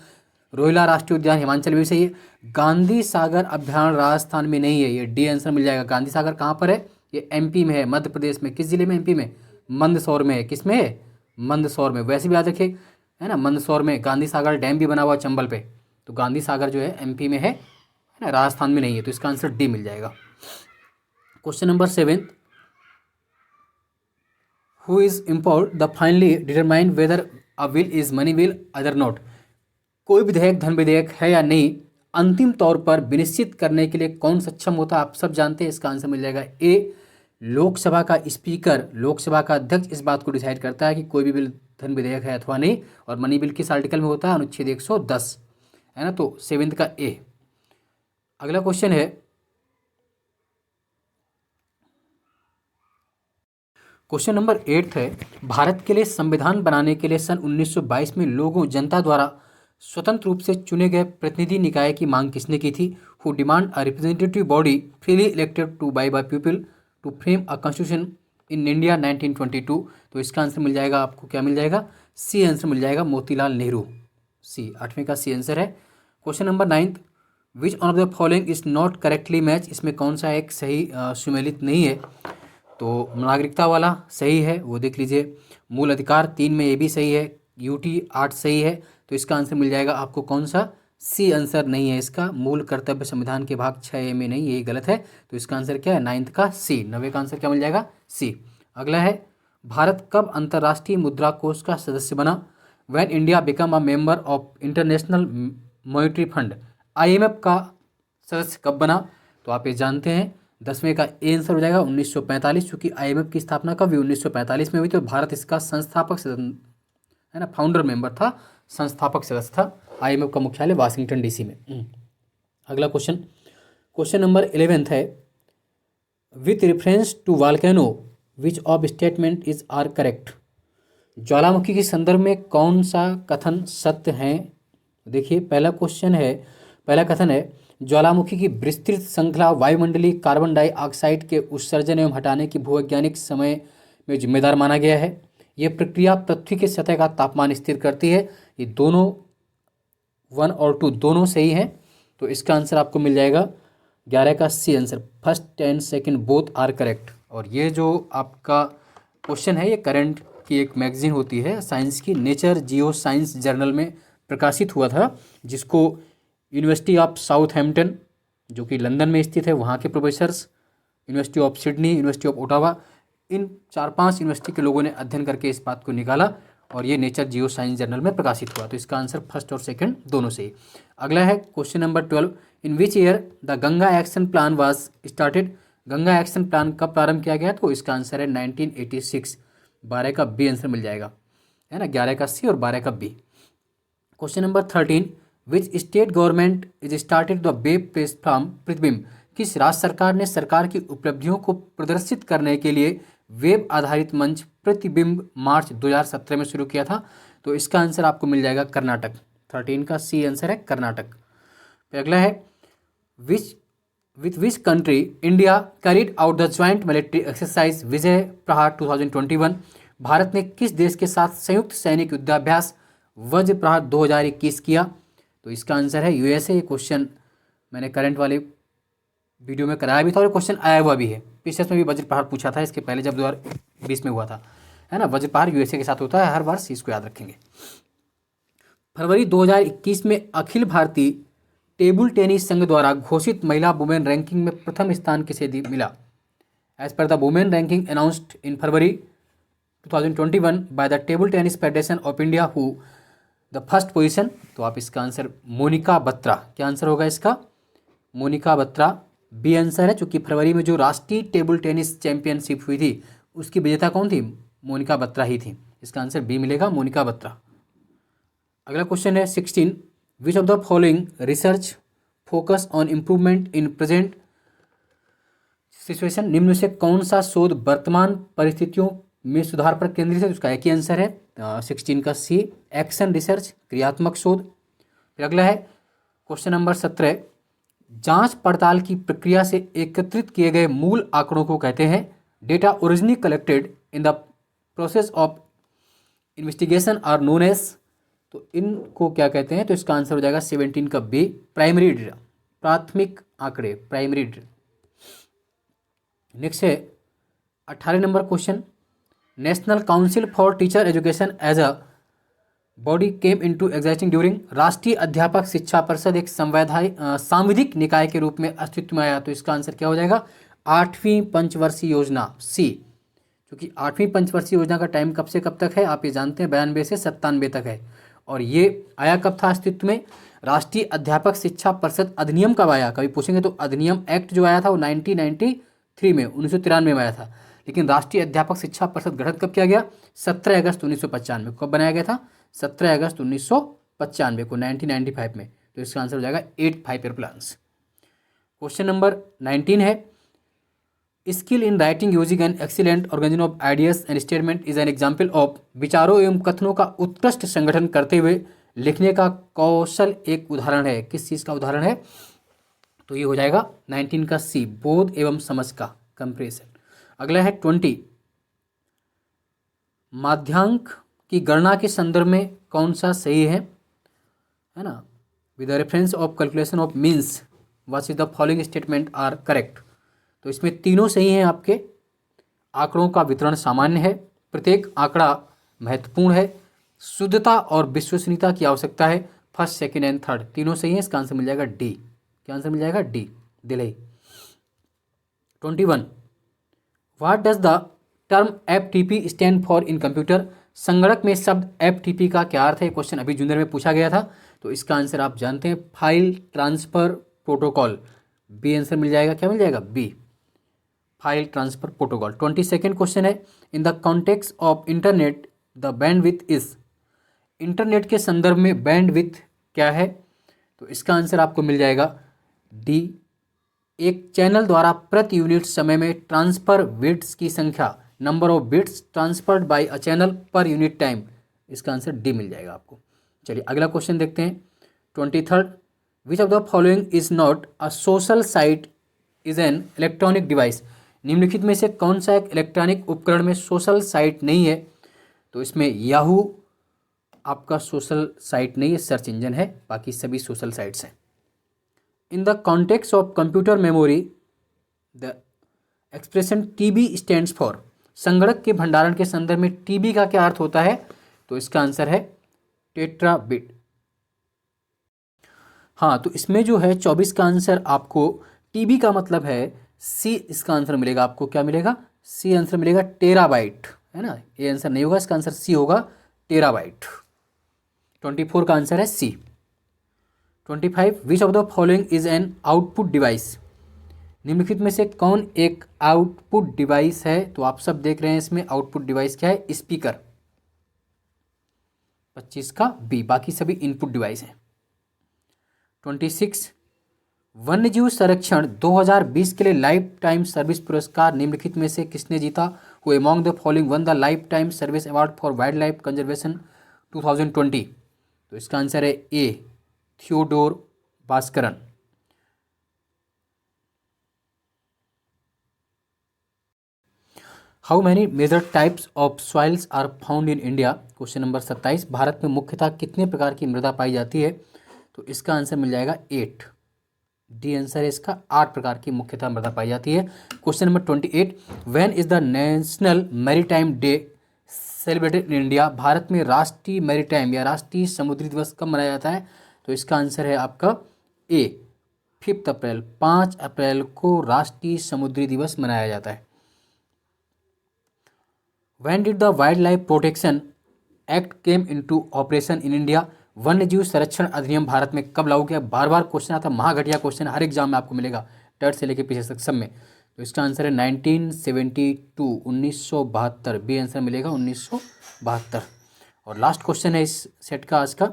रोहिला राष्ट्रीय उद्यान हिमाचल में भी सही है, गांधी सागर अभ्यारण्य राजस्थान में नहीं है, ये डी आंसर मिल जाएगा। गांधी सागर कहाँ पर है? ये एमपी में है, मध्य प्रदेश में। किस जिले में? एमपी में, मंदसौर में है। किस में है? मंदसौर में। वैसे भी याद रखिए, है ना, मंदसौर में गांधी सागर डैम भी बना हुआ चंबल पे। तो गांधी सागर जो है एमपी में है ना, राजस्थान में नहीं है। तो इसका आंसर डी मिल जाएगा। Question number 7, who is import the finally determine whether a will is money will other not? कोई विधेयक धन विधेयक है या नहीं, अंतिम तौर पर विनिश्चित करने के लिए कौन सक्षम होता है? आप सब जानते हैं। इसका आंसर मिल जाएगा ए, लोकसभा का स्पीकर, लोकसभा का अध्यक्ष इस बात को डिसाइड करता है कि कोई भी बिल धन विधेयक है अथवा नहीं। और मनी बिल किस आर्टिकल में होता है? अनुच्छेद 110, है ना। तो 7 का ए। अगला क्वेश्चन है, क्वेश्चन नंबर 8 है, भारत के लिए संविधान बनाने के लिए सन 1922 में लोगों, जनता द्वारा स्वतंत्र रूप से चुने गए प्रतिनिधि निकाय की मांग किसने की थी? Who demand a representative body freely elected to by people to frame a constitution in India 1922। तो इसका आंसर मिल जाएगा आपको, क्या मिल जाएगा? सी आंसर मिल जाएगा, मोतीलाल नेहरू। सी, 8वें का सी आंसर है। Question number 9, which on off the following is not correctly match? इसमें कौन सा एक सही सुमेलित नहीं है? तो नागरिकता वाला सही है, वो देख लीजिए। मूल अधिकार 3 में ये भी सही है, यूटी 8 सही है। तो इसका आंसर मिल जाएगा आपको कौन सा? सी आंसर नहीं है इसका, मूल कर्तव्य संविधान के भाग 6 में नहीं, यही गलत है। तो इसका आंसर क्या है? 9 का सी। 9 का आंसर क्या मिल जाएगा? सी। अगला है, भारत कब अंतर्राष्ट्रीय मुद्रा कोष का सदस्य बना? When India become a member of international monetary fund. IMF का सदस्य कब बना? तो आप ये जानते हैं। 10वें का ए आंसर हो जाएगा 1945, क्योंकि आईएमएफ की स्थापना कब हुई? 1945 में हुई। तो भारत इसका संस्थापक सदस्य है ना, फाउंडर मेंबर था, संस्थापक सदस्य था। आईएमएफ का मुख्यालय वाशिंगटन डीसी में। अगला क्वेश्चन, क्वेश्चन नंबर 11 है, with reference to volcano which of statement is are correct? ज्वालामुखी के संदर्भ में कौन सा कथन सत्य है? देखिए, पहला क्वेश्चन है, पहला कथन है, ज्वालामुखी की विस्तृत श्रृंखला वायुमंडलीय कार्बन डाइऑक्साइड के उत्सर्जन एवं हटाने की भूवैज्ञानिक समय में जिम्मेदार माना गया है। यह प्रक्रिया पृथ्वी की सतह का तापमान स्थिर करती है। ये दोनों 1 और 2 दोनों सही हैं। तो इसका आंसर आपको मिल जाएगा 11 का C answer, first and second both are correct. और ये जो आपका क्वेश्चन है, ये करंट की एक मैगजीन होती है साइंस की, नेचर जियो साइंस जर्नल में प्रकाशित हुआ था, जिसको यूनिवर्सिटी ऑफ साउथहैम्पटन, जो कि लंदन में स्थित है, वहाँ के professors, university of Sydney, university of Ottawa, in 4-5 university के लोगों ने अध्ययन करके इस बात को निकाला और ये नेचर जियो साइंस जर्नल में प्रकाशित हुआ। तो इसका आंसर फर्स्ट और सेकंड दोनों सही। अगला है question number 12, in which year the Ganga action plan was started? Ganga action plan कब प्रारंभ किया गया? तो इसका आंसर है 1986। 12 का बी आंसर मिल जाएगा, है ना, 11 का सी और 12 का B. Question number 13, which state government is started the web platform Pratibimb? किस राज्य सरकार ने सरकार की उपलब्धियों को प्रदर्शित करने के लिए वेब आधारित मंच प्रतिबिंब मार्च 2017 में शुरू किया था? तो इसका आंसर आपको मिल जाएगा कर्नाटक। 13 का सी आंसर है कर्नाटक। अगला है, with which country India carried out the joint military exercise Vijay Prahar 2021? Bharat ने किस देश के साथ संयुक्त सैनिक युद्धाभ्यास वज्र प्रहार 2021 किया? तो इसका आंसर है यूएसए। ये क्वेश्चन मैंने करंट वाले वीडियो में कराया भी था और क्वेश्चन आया हुआ भी है। पिछले में भी वज्र प्रहार पूछा था इसके पहले, जब 2020 में हुआ था, है ना। वज्र प्रहार यूएसए के साथ होता है हर वर्ष, इसको याद रखेंगे। फरवरी 2021 में अखिल भारतीय टेबल टेनिस संघ द्वारा घोषित महिला वुमेन रैंकिंग में प्रथम स्थान किसे मिला? As per the women ranking announced in February 2021 by the Table Tennis Federation of India, who the first position, तो आप इसका आंसर मोनिका बत्रा, क्या आंसर होगा इसका, मोनिका बत्रा बी आंसर है, क्योंकि फरवरी में जो राष्ट्रीय टेबल टेनिस चैंपियनशिप हुई थी उसकी विजेता कौन थी, मोनिका बत्रा ही थी। इसका आंसर बी मिलेगा, मोनिका बत्रा। अगला क्वेश्चन है 16, विच of the following research focus on improvement in present situation, निम्न से कौन सा शोध वर्तमान परिस्थितियों में सुधार पर केंद्रित है, उसका एक ही आंसर है 16 का सी, एक्शन रिसर्च, क्रियात्मक शोध। फिर अगला है क्वेश्चन नंबर 17, जांच पड़ताल की प्रक्रिया से एकत्रित किए गए मूल आंकड़ों को कहते हैं, data originally collected in the process of investigation are known as, तो इनको क्या कहते हैं, तो इसका आंसर हो जाएगा 17 का बी, प्राइमरी डेटा, प्राथमिक आंकड़े, प्राइमरी डेटा। नेक्स्ट है 18 number question, national council for teacher education as a body came into existing during, राष्ट्रीय अध्यापक शिक्षा परिषद एक सांविधिक निकाय के रूप में अस्तित्व में आया, तो इसका आंसर क्या हो जाएगा, 8वीं पंचवर्षीय योजना सी, क्योंकि 8वीं पंचवर्षीय योजना का टाइम कब से कब तक है, आप ये जानते हैं 92 से 97 तक है, और ये आया कब था अस्तित्व में, राष्ट्रीय अध्यापक शिक्षा परिषद अधिनियम कब आया, कभी पूछेंगे तो अधिनियम एक्ट जो आया था वो 1993 में 1993 में आया था, लेकिन राष्ट्रीय अध्यापक शिक्षा परिषद गठन कब किया गया, 17 अगस्त 1995 कब बनाया गया था, 17 अगस्त 1995 को, 1995 में, तो इसका आंसर हो जाएगा 8 5 ईयर प्लान्स। क्वेश्चन नंबर 19 है, skill in writing using an excellent organization of ideas and statement is an example of, विचारों एवं कथनों का उत्कृष्ट संगठन करते हुए लिखने का कौशल एक उदाहरण है, किस चीज़ का उदाहरण है, तो ये हो जाएगा 19 का सी, बोध एवं समझ का कंप्रेशन। अगला है 20, माध्यांक की गणना के संदर्भ में कौन सा सही है ना, with the reference of calculation of means what is the following statement are correct, तो इसमें तीनों सही हैं आपके, आंकड़ों का वितरण सामान्य है, प्रत्येक आंकड़ा महत्वपूर्ण है, शुद्धता और विश्वसनीयता की आवश्यकता है, फर्स्ट सेकंड एंड थर्ड तीनों सही हैं, इसका आंसर मिल जाएगा डी, क्या आंसर मिल जाएगा D, Delhi. 21, what does the term FTP stand for in computer, संगणक में शब्द एफटीपी का क्या अर्थ है, क्वेश्चन अभी जूनियर में पूछा गया था, तो इसका आंसर आप जानते हैं file transfer protocol, B answer मिल जाएगा, क्या मिल जाएगा B, file transfer protocol. 22nd question है, in the context of internet the bandwidth is, internet के संदर्भ में बैंडविड्थ क्या है, तो इसका आंसर आपको मिल जाएगा डी, एक चैनल द्वारा प्रति यूनिट समय में ट्रांसफर बिट्स की संख्या, number of bits transferred by a channel per unit time, इसका आंसर डी मिल जाएगा आपको। चलिए अगला क्वेश्चन देखते हैं 23rd, which of the following is not a social site is an electronic device, निम्नलिखित में से कौन सा एक इलेक्ट्रॉनिक उपकरण में सोशल साइट नहीं है, तो इसमें याहू आपका सोशल साइट नहीं है, सर्च इंजन है, बाकी सभी सोशल साइट्स हैं। इन the context of computer memory the expression TB stands for, संगणक के भंडारण के संदर्भ में टीबी का क्या अर्थ होता है, तो इसका आंसर है टेट्राबिट। हाँ, तो इसमें जो है 24 का आंसर आपको टीबी का मतलब है सी, इसका आंसर मिलेगा आपको, क्या मिलेगा सी आंसर मिलेगा, टेराबाइट है ना, ये आंसर नहीं होगा, इसका आंसर सी होगा टेराबाइट। 24 का आंसर है सी। 25, विच of the following is an output device, निम्नलिखित में से कौन एक आउटपुट डिवाइस है, तो आप सब देख रहे हैं इसमें आउटपुट डिवाइस क्या है, स्पीकर, 25 का बी, बाकी सभी इनपुट डिवाइस हैं। 26, वन्यजीव संरक्षण 2020 के लिए लाइफ टाइम सर्विस पुरस्कार निम्नलिखित में से किसने जीता, who among the following won the life time service award for wildlife conservation 2020, तो इसका आंसर है A, Theodore Bhaskaran. How many major types of soils are found in India, question number 27, Bharat में मुख्यतः कितने प्रकार की मृदा पाई जाती है, तो इसका आंसर मिल जाएगा 8, डी आंसर है इसका, 8 प्रकार की मुख्यतः मृदा पाई जाती है। Question number 28, when is the national maritime day celebrated in India, Bharat में राष्ट्रीय मैरीटाइम या राष्ट्रीय समुद्री दिवस कब मनाया जाता है, तो इसका आंसर है आपका ए, 5 अप्रैल, 5 अप्रैल को राष्ट्रीय समुद्री दिवस मनाया जाता है। When did the Wildlife Protection Act came into operation in India, वन्यजीव संरक्षण अधिनियम भारत में कब लागू किया? बार बार क्वेश्चन आता है, महाघटिया क्वेश्चन हर एग्जाम में आपको मिलेगा, टर्ट से लेके पीछे तक सब में। तो इसका आंसर है 1972, 1972, बी आंसर मिलेगा 1972। और लास्ट क्वेश्चन है इस सेट का आज का,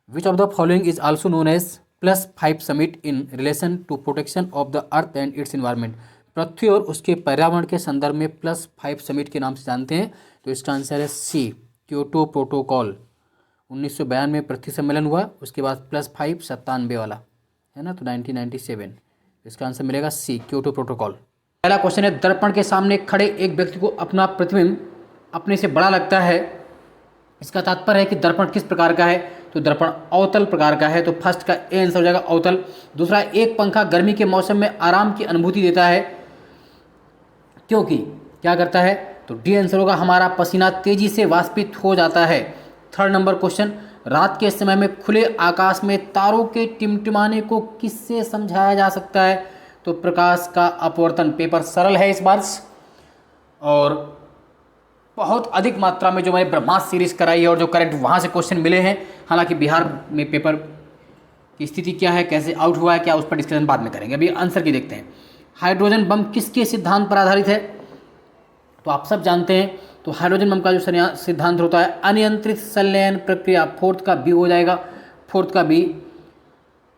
which of the following is also known as +5 summit in relation to protection of the earth and its environment? पृथ्वी और उसके पर्यावरण के संदर्भ में +5 समिट के नाम से जानते हैं। तो इसका आंसर है सी, क्योटो प्रोटोकॉल। 1992 में पृथ्वी सम्मेलन हुआ, उसके बाद +5 97 वाला है ना, तो 1997। इसका आंसर मिलेगा सी, क्योटो प्रोटोकॉल। पहला क्वेश्चन है, दर्पण के सामने खड़े एक व्यक्ति को अपना प्रतिबिंब अपने से बड़ा लगता है, इसका तात्पर्य है कि दर्पण किस प्रकार का है? तो दर्पण अवतल प्रकार का है, तो फर्स्ट का ए आंसर हो जाएगा अवतल। दूसरा, एक पंखा गर्मी के मौसम में आराम की अनुभूति देता है, क्योंकि क्या करता है? तो डी आंसर होगा, हमारा पसीना तेजी से वाष्पित हो जाता है। थर्ड नंबर क्वेश्चन, रात के समय में खुले आकाश में तारों के टिमटिमाने को किससे समझाया जा सकता है? तो प्रकाश का अपवर्तन। पेपर सरल है इस बार, और बहुत अधिक मात्रा में जो मैंने ब्रह्मास्त्र सीरीज कराई है और जो करंट वहाँ से क्वेश्चन मिले हैं, हालांकि बिहार में पेपर की स्थिति क्या है, कैसे आउट हुआ है, क्या, उस पर डिस्कशन बाद में करेंगे। अभी आंसर की देखते हैं। हाइड्रोजन बम किसके सिद्धांत पर आधारित है? तो आप सब जानते हैं, तो हाइड्रोजन बम का जो सिद्धांत होता है अनियंत्रित संलयन प्रक्रिया। फोर्थ का बी हो जाएगा, फोर्थ का बी।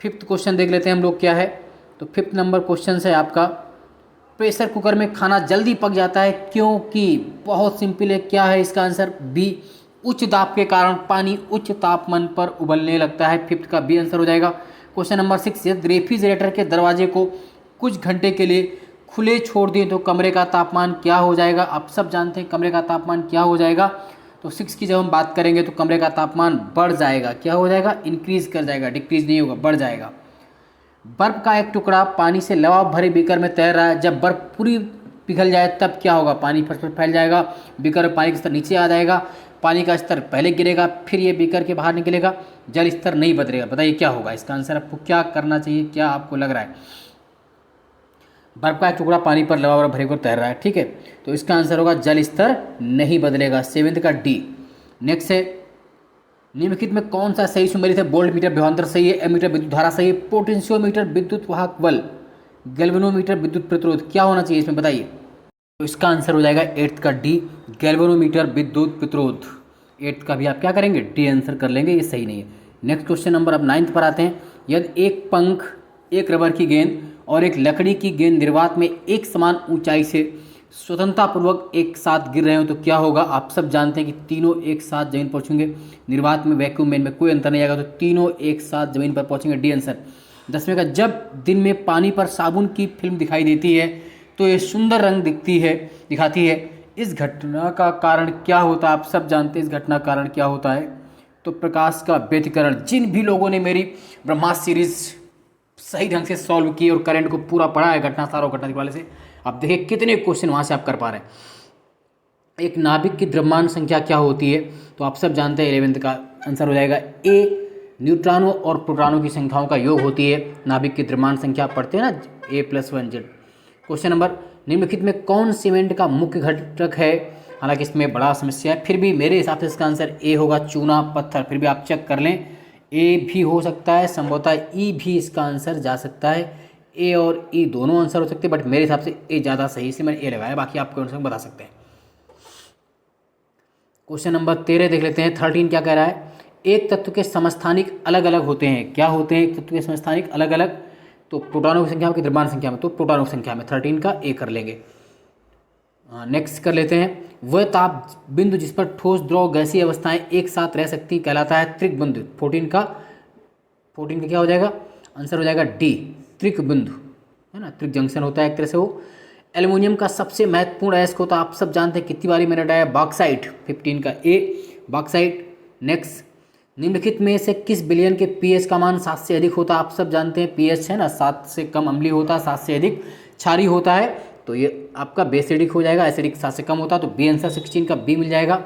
फिफ्थ क्वेश्चन देख लेते हैं हम लोग क्या है। तो फिफ्थ नंबर क्वेश्चन है आपका, प्रेशर कुकर में खाना जल्दी पक जाता है क्योंकि? बहुत सिंपल है, क्या है इसका आंसर? बी, उच्च दाब के कारण पानी उच्च तापमान पर उबलने लगता है। फिफ्थ का बी आंसर हो जाएगा। क्वेश्चन नंबर 6, यदि रेफ्रिजरेटर के दरवाजे को कुछ घंटे के लिए खुले छोड़ दें तो कमरे का तापमान क्या हो जाएगा? आप सब जानते हैं कमरे का तापमान क्या हो जाएगा। तो 6 की जब हम बात करेंगे तो कमरे का तापमान बढ़ जाएगा, क्या हो जाएगा? इंक्रीज कर जाएगा, डिक्रीज नहीं होगा, बढ़ जाएगा। बर्फ का एक टुकड़ा पानी से लबाव भरे बीकर में तैर रहा है, जब बर्फ पूरी पिघल जाए तब क्या होगा? पानी फर्स्ट पर फैल जाएगा, बीकर में पानी का स्तर नीचे आ जाएगा, पानी का स्तर पहले गिरेगा, फिर ये बीकर के बाहर निकलेगा, जल स्तर नहीं बदलेगा। बताइए क्या होगा इसका आंसर? आपको क्या करना चाहिए, क्या आपको लग रहा है? बर्फ का एक टुकड़ा पानी पर लबाव भरे कर तैर रहा है, ठीक है, तो इसका आंसर होगा जल स्तर नहीं बदलेगा, 7th का डी। नेक्स्ट है, निम्नलिखित में कौन सा सही सुमेलित है? वोल्ट मीटर विभवांतर सही है, एमीटर विद्युत धारा सही है, पोटेंशियोमीटर विद्युत वाहक बल, गैल्वेनोमीटर विद्युत प्रतिरोध, क्या होना चाहिए इसमें बताइए? तो इसका आंसर हो जाएगा 8th का डी, गैल्वेनोमीटर विद्युत प्रतिरोध। 8th का भी आप क्या करेंगे? डी आंसर कर लेंगे, ये सही नहीं है। नेक्स्ट क्वेश्चन नंबर अब 9th पर आते हैं। यदि एक पंख, एक रबर की गेंद और एक लकड़ी की गेंद निर्वात में एक समान ऊंचाई से स्वतंत्रतापूर्वक एक साथ गिर रहे हो तो क्या होगा? आप सब जानते हैं कि तीनों एक साथ जमीन पर पहुँचेंगे। निर्वात में, वैक्यूम में कोई अंतर नहीं आएगा, तो तीनों एक साथ जमीन पर पहुँचेंगे, डी आंसर। 10वें का, जब दिन में पानी पर साबुन की फिल्म दिखाई देती है तो ये सुंदर रंग दिखाती है, इस घटना का कारण क्या होता है? आप सब जानते हैं इस घटना का कारण क्या होता है। तो प्रकाश का व्यतिकरण। जिन भी लोगों ने मेरी ब्रह्मास्त्र सीरीज सही ढंग से सॉल्व की और करंट को पूरा पढ़ा है घटना सार और घटना के वाले से, आप देखिए कितने क्वेश्चन वहाँ से आप कर पा रहे हैं। एक नाभिक की द्रव्यमान संख्या क्या होती है? तो आप सब जानते हैं 11th का आंसर हो जाएगा ए, न्यूट्रॉनों और प्रोटॉनों की संख्याओं का योग होती है नाभिक की द्रव्यमान संख्या, पढ़ते हैं ना, A+1Z। क्वेश्चन नंबर, निम्नलिखित में कौन सीमेंट का मुख्य घटक है? हालांकि इसमें बड़ा समस्या है, फिर भी मेरे हिसाब से इसका आंसर ए होगा, चूना पत्थर। फिर भी आप चेक कर लें, ए भी हो सकता है, संभवतः ई भी इसका आंसर जा सकता है। ए और ई दोनों आंसर हो सकते हैं, बट मेरे हिसाब से ए ज़्यादा सही, से मैंने ए लगाया, बाकी आप कौन सा बता सकते हैं। क्वेश्चन नंबर 13 देख लेते हैं। 13 क्या कह रहा है? एक तत्व के समस्थानिक अलग अलग होते हैं, क्या होते हैं एक तत्व के समस्थानिक अलग अलग? तो प्रोटॉनों की संख्या में कि द्रव्यमान संख्या में? तो प्रोटॉनों की संख्या में। 13 का ए कर लेंगे। नेक्स्ट कर लेते हैं, वह ताप बिंदु जिस पर ठोस, द्रव, गैसीय अवस्थाएं एक साथ रह सकती कहलाता है त्रिक बिंदु। 14 का क्या हो जाएगा? आंसर हो जाएगा डी, त्रिक बिंदु, है ना, त्रिक जंक्शन होता है एक तरह से वो। एल्युमिनियम का सबसे महत्वपूर्ण अयस्क होता है, आप सब जानते हैं, कितनी बारी मैंने बताया, बॉक्साइट। 15 का ए, बॉक्साइट। नेक्स्ट, निम्नलिखित में से किस विलयन के पीएच का मान 7 से अधिक होता है? आप सब जानते हैं पीएच है ना, 7 से कम अम्लीय होता है, 7 से अधिक क्षारीय होता है, तो ये आपका बेसिडिक हो जाएगा। एसिडिक 7 से कम होता है, तो बी आंसर 16 का बी मिल जाएगा।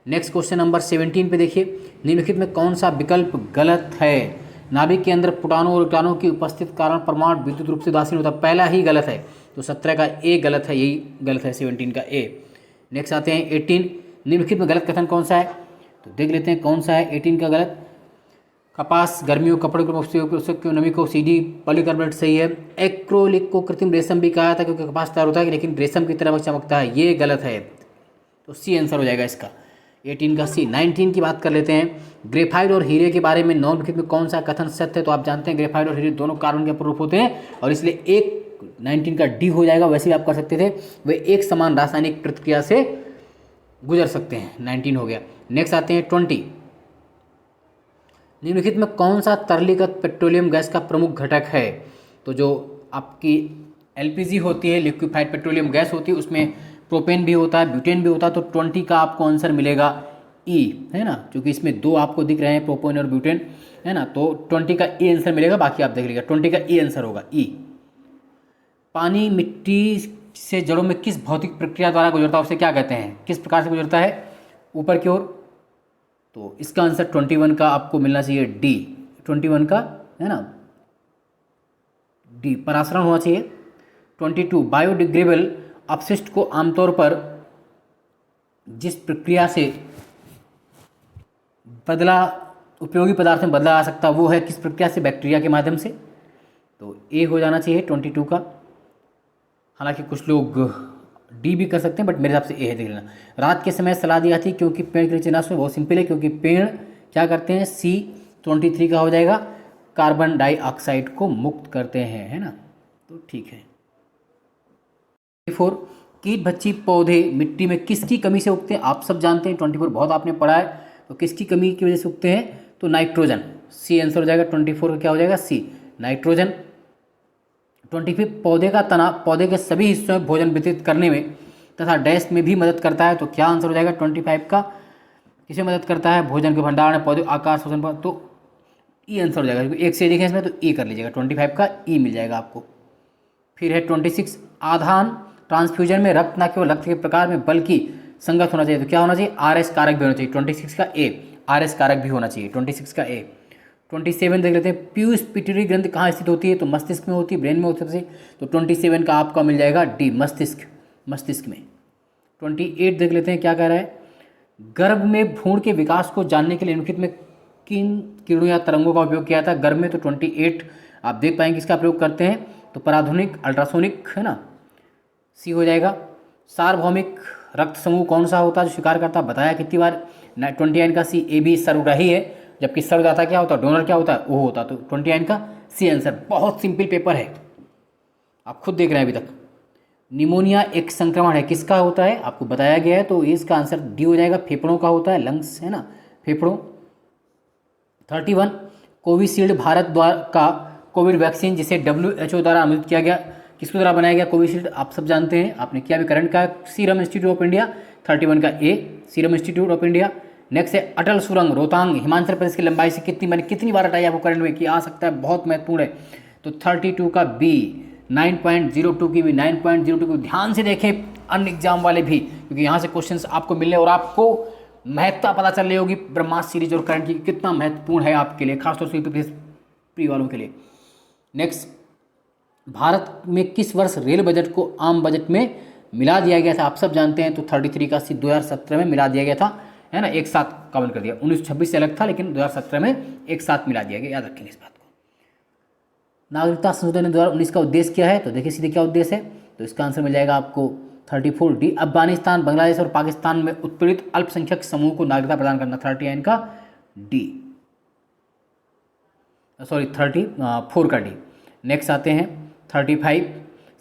नेक्स्ट क्वेश्चन नंबर 17 पे देखिए, निम्नलिखित में कौन सा विकल्प गलत है? नाभिक के अंदर प्रोटॉनों और इलेक्ट्रॉनों की उपस्थित कारण परमाणु विद्युत रूप से उदासीन होता है, पहला ही गलत है, तो 17 का ए गलत है, यही गलत है, 17 का ए। नेक्स्ट आते हैं 18, निम्नलिखित में गलत कथन कौन सा है? तो देख लेते हैं कौन सा है 18 का गलत। कपास गर्मियों कपड़े को क्यों, नमी को सीडी, पॉलीकार्बोनेट सही है। एक्रोलिक को कृत्रिम रेशम भी कहा था क्योंकि कपास तैयार होता है लेकिन रेशम की तरह वो चमकता है, ये गलत है। तो सी आंसर हो जाएगा इसका 18 का सी। 19 की बात कर लेते हैं। ग्रेफाइट और हीरे के बारे में निम्नलिखित में कौन सा कथन सत्य है? तो आप जानते हैं ग्रेफाइट और हीरे दोनों कार्बन के प्रूफ होते हैं और इसलिए एक 19 का डी हो जाएगा। वैसे भी आप कर सकते थे, वे एक समान रासायनिक प्रतिक्रिया से गुजर सकते हैं। 19 हो गया। नेक्स्ट आते हैं 20। निम्नलिखित में कौन सा तरलीगत पेट्रोलियम गैस का प्रमुख घटक है? तो जो आपकी एलपीजी होती है, लिक्विफाइड पेट्रोलियम गैस होती है, उसमें प्रोपेन भी होता है, ब्यूटेन भी होता है। तो 20 का आपको आंसर मिलेगा ई, है ना, क्योंकि इसमें दो आपको दिख रहे हैं, प्रोपेन और ब्यूटेन, है ना। तो 20 का ई आंसर मिलेगा, बाकी आप देख लीजिएगा। 20 का ई आंसर होगा ई। पानी मिट्टी से जड़ों में किस भौतिक प्रक्रिया द्वारा गुजरता है, उसे क्या कहते हैं? किस प्रकार से गुजरता है ऊपर की ओर? तो इसका आंसर 21 का आपको मिलना चाहिए डी। 21 का, है ना, डी परासरण होना चाहिए। 22 बायोडिग्रेडेबल अपशिष्ट को आमतौर पर जिस प्रक्रिया से उपयोगी पदार्थ में बदला जा सकता है वो है किस प्रक्रिया से? बैक्टीरिया के माध्यम से। तो ए हो जाना चाहिए 22 का। हालांकि कुछ लोग डी भी कर सकते हैं बट मेरे हिसाब से ए है, देख लेना। रात के समय सलाह दी जाती है क्योंकि पेड़ के नीचे ना सोए, बहुत सिंपल है, क्योंकि पेड़ क्या करते हैं? सी 23 का हो जाएगा, कार्बन डाइऑक्साइड को मुक्त करते हैं, है ना। तो ठीक है। 24 कीट भक्षी पौधे मिट्टी में किसकी कमी से उगते हैं? आप सब जानते हैं, 24 बहुत आपने पढ़ा है। तो किसकी कमी की वजह से उगते हैं? तो नाइट्रोजन। सी आंसर हो जाएगा 24 का, क्या हो जाएगा? सी, नाइट्रोजन। 25 पौधे का तना पौधे के सभी हिस्सों में भोजन वितरित करने में तथा डैश में भी मदद करता है। तो क्या आंसर हो जाएगा 25 का? किसे मदद करता है? भोजन के भंडारण में, पौधे आकार शोषण पर। तो ई आंसर हो जाएगा, क्योंकि एक से अधिक है इसमें, तो ई कर लीजिएगा। 25 का ई मिल जाएगा आपको। फिर है 26 आधान ट्रांसफ्यूजन में रक्त न केवल रक्त के प्रकार में बल्कि संगत होना चाहिए। तो क्या होना चाहिए? आरएस कारक भी होना चाहिए। 26 का ए, आरएस कारक भी होना चाहिए। 26 का ए। 27 देख लेते हैं। पीयूष पिट्यूटरी ग्रंथि कहाँ स्थित होती है? तो मस्तिष्क में होती है, ब्रेन में होती है। तो 27 का आपका मिल जाएगा डी, मस्तिष्क में। 28 देख लेते हैं क्या कह रहा है। गर्भ में भ्रूण के विकास को जानने के लिए निम्नलिखित में किन किरणों या तरंगों का उपयोग किया था गर्भ में? तो 28 आप देख पाएंगे किसका प्रयोग करते हैं? तो पराधुनिक, अल्ट्रासोनिक, है ना, सी हो जाएगा। सार्वभौमिक रक्त समूह कौन सा होता है जो स्वीकार करता है? बताया कितनी बार? 29 का सी। ए बी सर्वग्राही है, जबकि सर्वदाता क्या होता है? डोनर क्या होता है? वो होता है। तो 29 का सी आंसर। बहुत सिंपल पेपर है, आप खुद देख रहे हैं अभी तक। निमोनिया एक संक्रमण है, किसका होता है? आपको बताया गया है, तो इसका आंसर डी हो जाएगा। फेफड़ों का होता है, लंग्स, है ना, फेफड़ों। 31 कोविशील्ड भारत द्वारा का कोविड वैक्सीन जिसे WHO द्वारा अनुमोदित किया गया, किसके द्वारा बनाया गया? कोविशील्ड आप सब जानते हैं, आपने किया भी करंट का। Serum Institute of India. 31 का A, Serum Institute of India. Next है अटल सुरंग रोहतांग हिमाचल प्रदेश की लंबाई से कितनी बार हटाई आपको करंट में कि आ सकता है, बहुत महत्वपूर्ण है। तो 32 का बी। 9.02 की भी, 9.02 की ध्यान से देखें अन्य एग्जाम वाले भी, क्योंकि यहाँ से क्वेश्चंस आपको मिलने और आपको महत्ता पता चल रही होगी ब्रह्मास्त्र सीरीज और करंट की कितना महत्वपूर्ण है आपके लिए, खासतौर से प्री वालों के लिए। नेक्स्ट, भारत में किस वर्ष रेल बजट को आम बजट में मिला दिया गया था? आप सब जानते हैं। तो 33 का सी 2017 में मिला दिया गया था, है ना, एक साथ कवर कर दिया। 1926 से अलग था लेकिन 2017 में एक साथ मिला दिया गया, याद रखेंगे इस बात को। नागरिकता संशोधन 2019 का उद्देश्य क्या है? तो देखिए सीधे क्या उद्देश्य है, तो इसका आंसर मिल जाएगा आपको 34 डी। अफगानिस्तान, बांग्लादेश और पाकिस्तान में उत्पीड़ित अल्पसंख्यक समूह को नागरिकता प्रदान करना। 39 का डी, सॉरी 34 का डी। नेक्स्ट आते हैं 35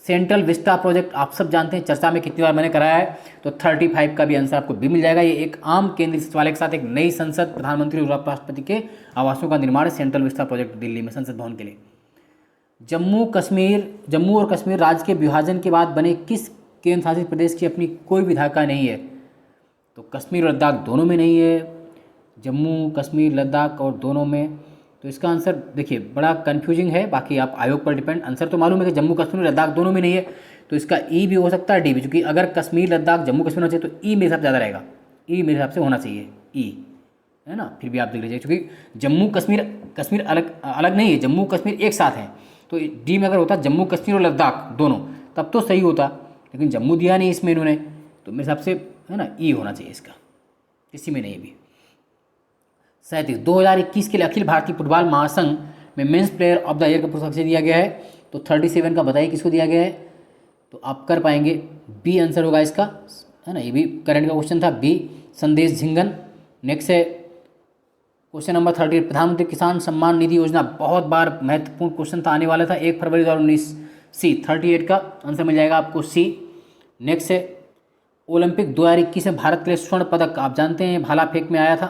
सेंट्रल विस्टा प्रोजेक्ट, आप सब जानते हैं, चर्चा में कितनी बार मैंने कराया है। तो 35 का भी आंसर आपको बी मिल जाएगा। ये एक आम केंद्रीय सचिवालय के साथ एक नई संसद, प्रधानमंत्री और उपराष्ट्रपति के आवासों का निर्माण है। सेंट्रल विस्टा प्रोजेक्ट दिल्ली में संसद भवन के लिए। जम्मू और कश्मीर राज्य के विभाजन के बाद बने किस केंद्र शासित प्रदेश की अपनी कोई विधायिका नहीं है? तो कश्मीर और लद्दाख दोनों में नहीं है, जम्मू कश्मीर लद्दाख और दोनों में। तो इसका आंसर देखिए बड़ा कन्फ्यूजिंग है, बाकी आप आयोग पर डिपेंड। आंसर तो मालूम है कि जम्मू कश्मीर लद्दाख दोनों में नहीं है, तो इसका ई भी हो सकता है, डी भी, क्योंकि अगर कश्मीर लद्दाख जम्मू कश्मीर होना चाहिए तो ई मेरे हिसाब से ज़्यादा रहेगा। ई मेरे हिसाब से होना चाहिए ई, है ना। फिर भी आप देख लीजिए, क्योंकि जम्मू कश्मीर अलग नहीं है, जम्मू कश्मीर एक साथ है। तो डी में अगर होता जम्मू कश्मीर और लद्दाख दोनों तब तो सही होता, लेकिन जम्मू दिया नहीं इसमें इन्होंने, तो मेरे हिसाब से, है ना, ई होना चाहिए इसका, किसी में नहीं भी। 37। 2021 के लिए अखिल भारतीय फुटबॉल महासंघ में men's player of the year का पुरस्कार किसे दिया गया है? तो 37 का बताइए किसको दिया गया है? तो आप कर पाएंगे, बी आंसर होगा इसका, है ना। ये भी करंट का क्वेश्चन था, बी संदेश झिंगन। नेक्स्ट है क्वेश्चन नंबर 30, प्रधानमंत्री किसान सम्मान निधि योजना, बहुत बार महत्वपूर्ण क्वेश्चन था, आने वाला था 1 फरवरी 2019। सी 38 का आंसर मिल जाएगा आपको, सी। नेक्स्ट है ओलंपिक 2021 में भारत के लिए स्वर्ण पदक, आप जानते हैं भाला फेंक में आया था,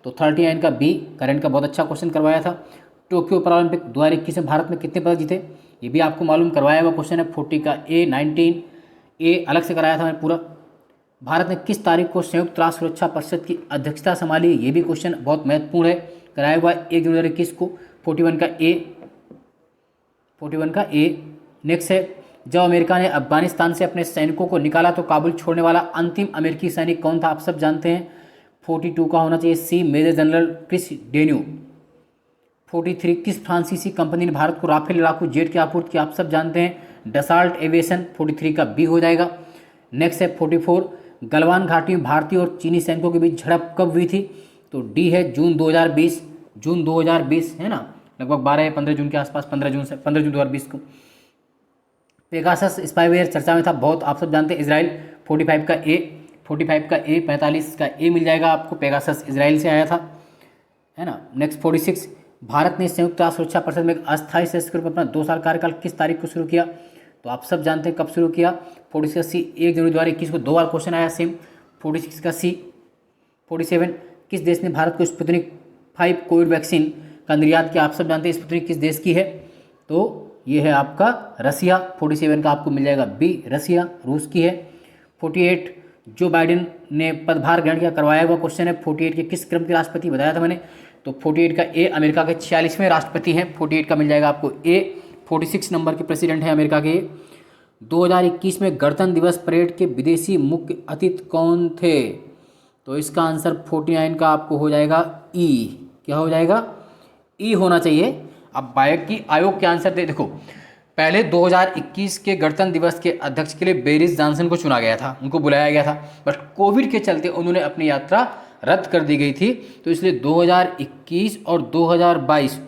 तो 39 का बी, करंट का बहुत अच्छा क्वेश्चन करवाया था। टोक्यो पैरालंपिक 2021 में भारत में कितने पदक जीते, ये भी आपको मालूम करवाया हुआ क्वेश्चन है। 40 का ए, 19 ए अलग से कराया था मैंने पूरा। भारत ने किस तारीख को संयुक्त राष्ट्र सुरक्षा परिषद की अध्यक्षता संभाली, ये भी क्वेश्चन बहुत महत्वपूर्ण है, कराया हुआ 1 जनवरी 2021 को। 41 का ए, 41 का ए। नेक्स्ट है जब अमेरिका ने अफगानिस्तान से अपने सैनिकों को निकाला तो काबुल छोड़ने वाला अंतिम अमेरिकी सैनिक कौन था, आप सब जानते हैं। 42 का होना चाहिए सी, मेजर जनरल क्रिस डेन्यू। 43 किस फ्रांसीसी कंपनी ने भारत को राफेल लड़ाकू जेट की आपूर्ति की, आप सब जानते हैं, डसाल्ट एविएशन। 43 का बी हो जाएगा। नेक्स्ट है 44 गलवान घाटी में भारतीय और चीनी सैनिकों के बीच झड़प कब हुई थी, तो डी है जून 2020, जून 2020 है ना, लगभग 12 या 15 जून के आसपास, 15 जून 2020 को। पेगासस स्पाईवेयर चर्चा में था बहुत, आप सब जानते हैं, इजराइल। 45 का ए, 45 का ए, 45 का ए मिल जाएगा आपको, पेगासस इजराइल से आया था, है ना। नेक्स्ट 46 भारत ने संयुक्त राष्ट्र सुरक्षा परिषद में एक अस्थायी सदस्य के रूप में अपना 2 साल कार्यकाल किस तारीख को शुरू किया, तो आप सब जानते हैं कब शुरू किया। 46 का सी, 1 जनवरी 2021 को 2 बार क्वेश्चन आया सेम। 46 का सी। 47 किस देश ने भारत को स्पुतनिक 5 कोविड वैक्सीन का निर्यात किया, आप सब जानते हैं स्पुतनिक किस देश की है, तो ये है आपका रसिया। 47 का आपको मिल जाएगा बी, रसिया, रूस की है। 48 जो बाइडेन ने पदभार ग्रहण किया, करवाया हुआ क्वेश्चन है। 48 के किस क्रम के राष्ट्रपति बताया था मैंने, तो 48 का ए, अमेरिका के 46वें राष्ट्रपति हैं, 48 का मिल जाएगा आपको ए। 46 नंबर के प्रेसिडेंट हैं अमेरिका के। 2021 में गणतंत्र दिवस परेड के विदेशी मुख्य अतिथि कौन थे, तो इसका आंसर 49 का आपको हो जाएगा ई। क्या हो जाएगा, ई होना चाहिए। अब बाकी आयोग के आंसर दे, देखो पहले 2021 के गणतंत्र दिवस के अध्यक्ष के लिए बोरिस जॉनसन को चुना गया था, उनको बुलाया गया था, बट कोविड के चलते उन्होंने अपनी यात्रा रद्द कर दी गई थी, तो इसलिए 2021 और 2022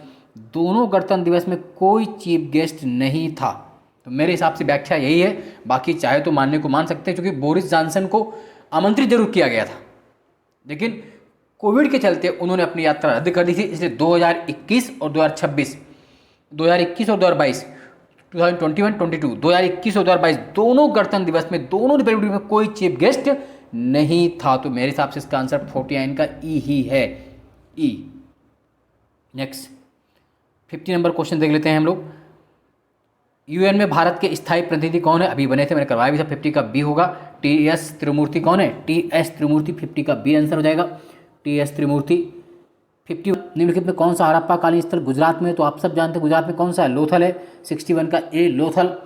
दोनों गणतंत्र दिवस में कोई चीफ गेस्ट नहीं था। तो मेरे हिसाब से व्याख्या यही है, बाकी चाहे तो मानने को मान सकते हैं, क्योंकि बोरिस जॉनसन को आमंत्रित जरूर किया गया था, लेकिन कोविड के चलते उन्होंने अपनी यात्रा रद्द कर दी थी, इसलिए 2021 और 2026, 2021 और 2022, 2021-22, 2021 और 2022 दोनों गणतंत्र दिवस में, दोनों रिपब्लिक में कोई चीफ गेस्ट नहीं था, तो मेरे हिसाब से इसका आंसर 49 का ई ही है, ई। नेक्स्ट 50 नंबर क्वेश्चन देख लेते हैं हम लोग। यूएन में भारत के स्थायी प्रतिनिधि कौन है, अभी बने थे, मैंने करवाया भी था। 50 का बी होगा। टीएस त्रिमूर्ति कौन है, टीएस त्रिमूर्ति, 50 का बी आंसर हो जाएगा, टीएस त्रिमूर्ति। 50 निम्नलिखित में कौन सा हड़प्पा कालीन स्थल गुजरात में, तो आप सब जानते हैं गुजरात में कौन सा है, लोथल है। 61 का ए, लोथल।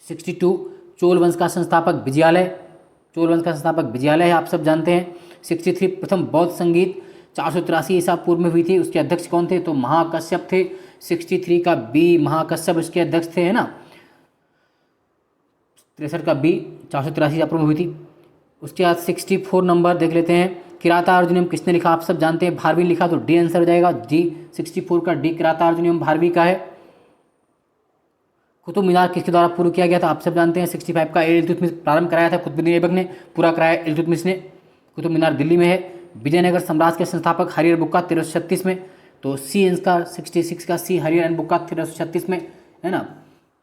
62 चोल वंश का संस्थापक विजयालय, चोल वंश का संस्थापक विजयालय है, आप सब जानते हैं। 63 प्रथम बौद्ध संगीत 483 ईसा पूर्व में हुई थी, उसके अध्यक्ष कौन थे, तो महाकश्यप थे। 63 का बी, महाकश्यप उसके अध्यक्ष थे, है ना। 63 का बी, 483 ईसा पूर्व में हुई थी। उसके बाद 64 नंबर देख लेते हैं। किरातार्जुनीयम किसने लिखा, आप सब जानते हैं, भारवी ने लिखा, तो डी आंसर हो जाएगा, जी। 64 का डी किरातार्जुनीयम भारवी का है। कुतुब मीनार किसके द्वारा पूरा किया गया था, आप सब जानते हैं। 65 का इल्तुतमिश प्रारंभ कराया था कुतुबुद्दीन ऐबक ने, पूरा कराया इल्तुतमिश ने। कुतुब मीनार दिल्ली में है। विजयनगर साम्राज्य के संस्थापक हरिहर बुक्का 1336 में, तो सी इसका 66 का सी, हरिहर एंड बुक्का 1336 में, है ना।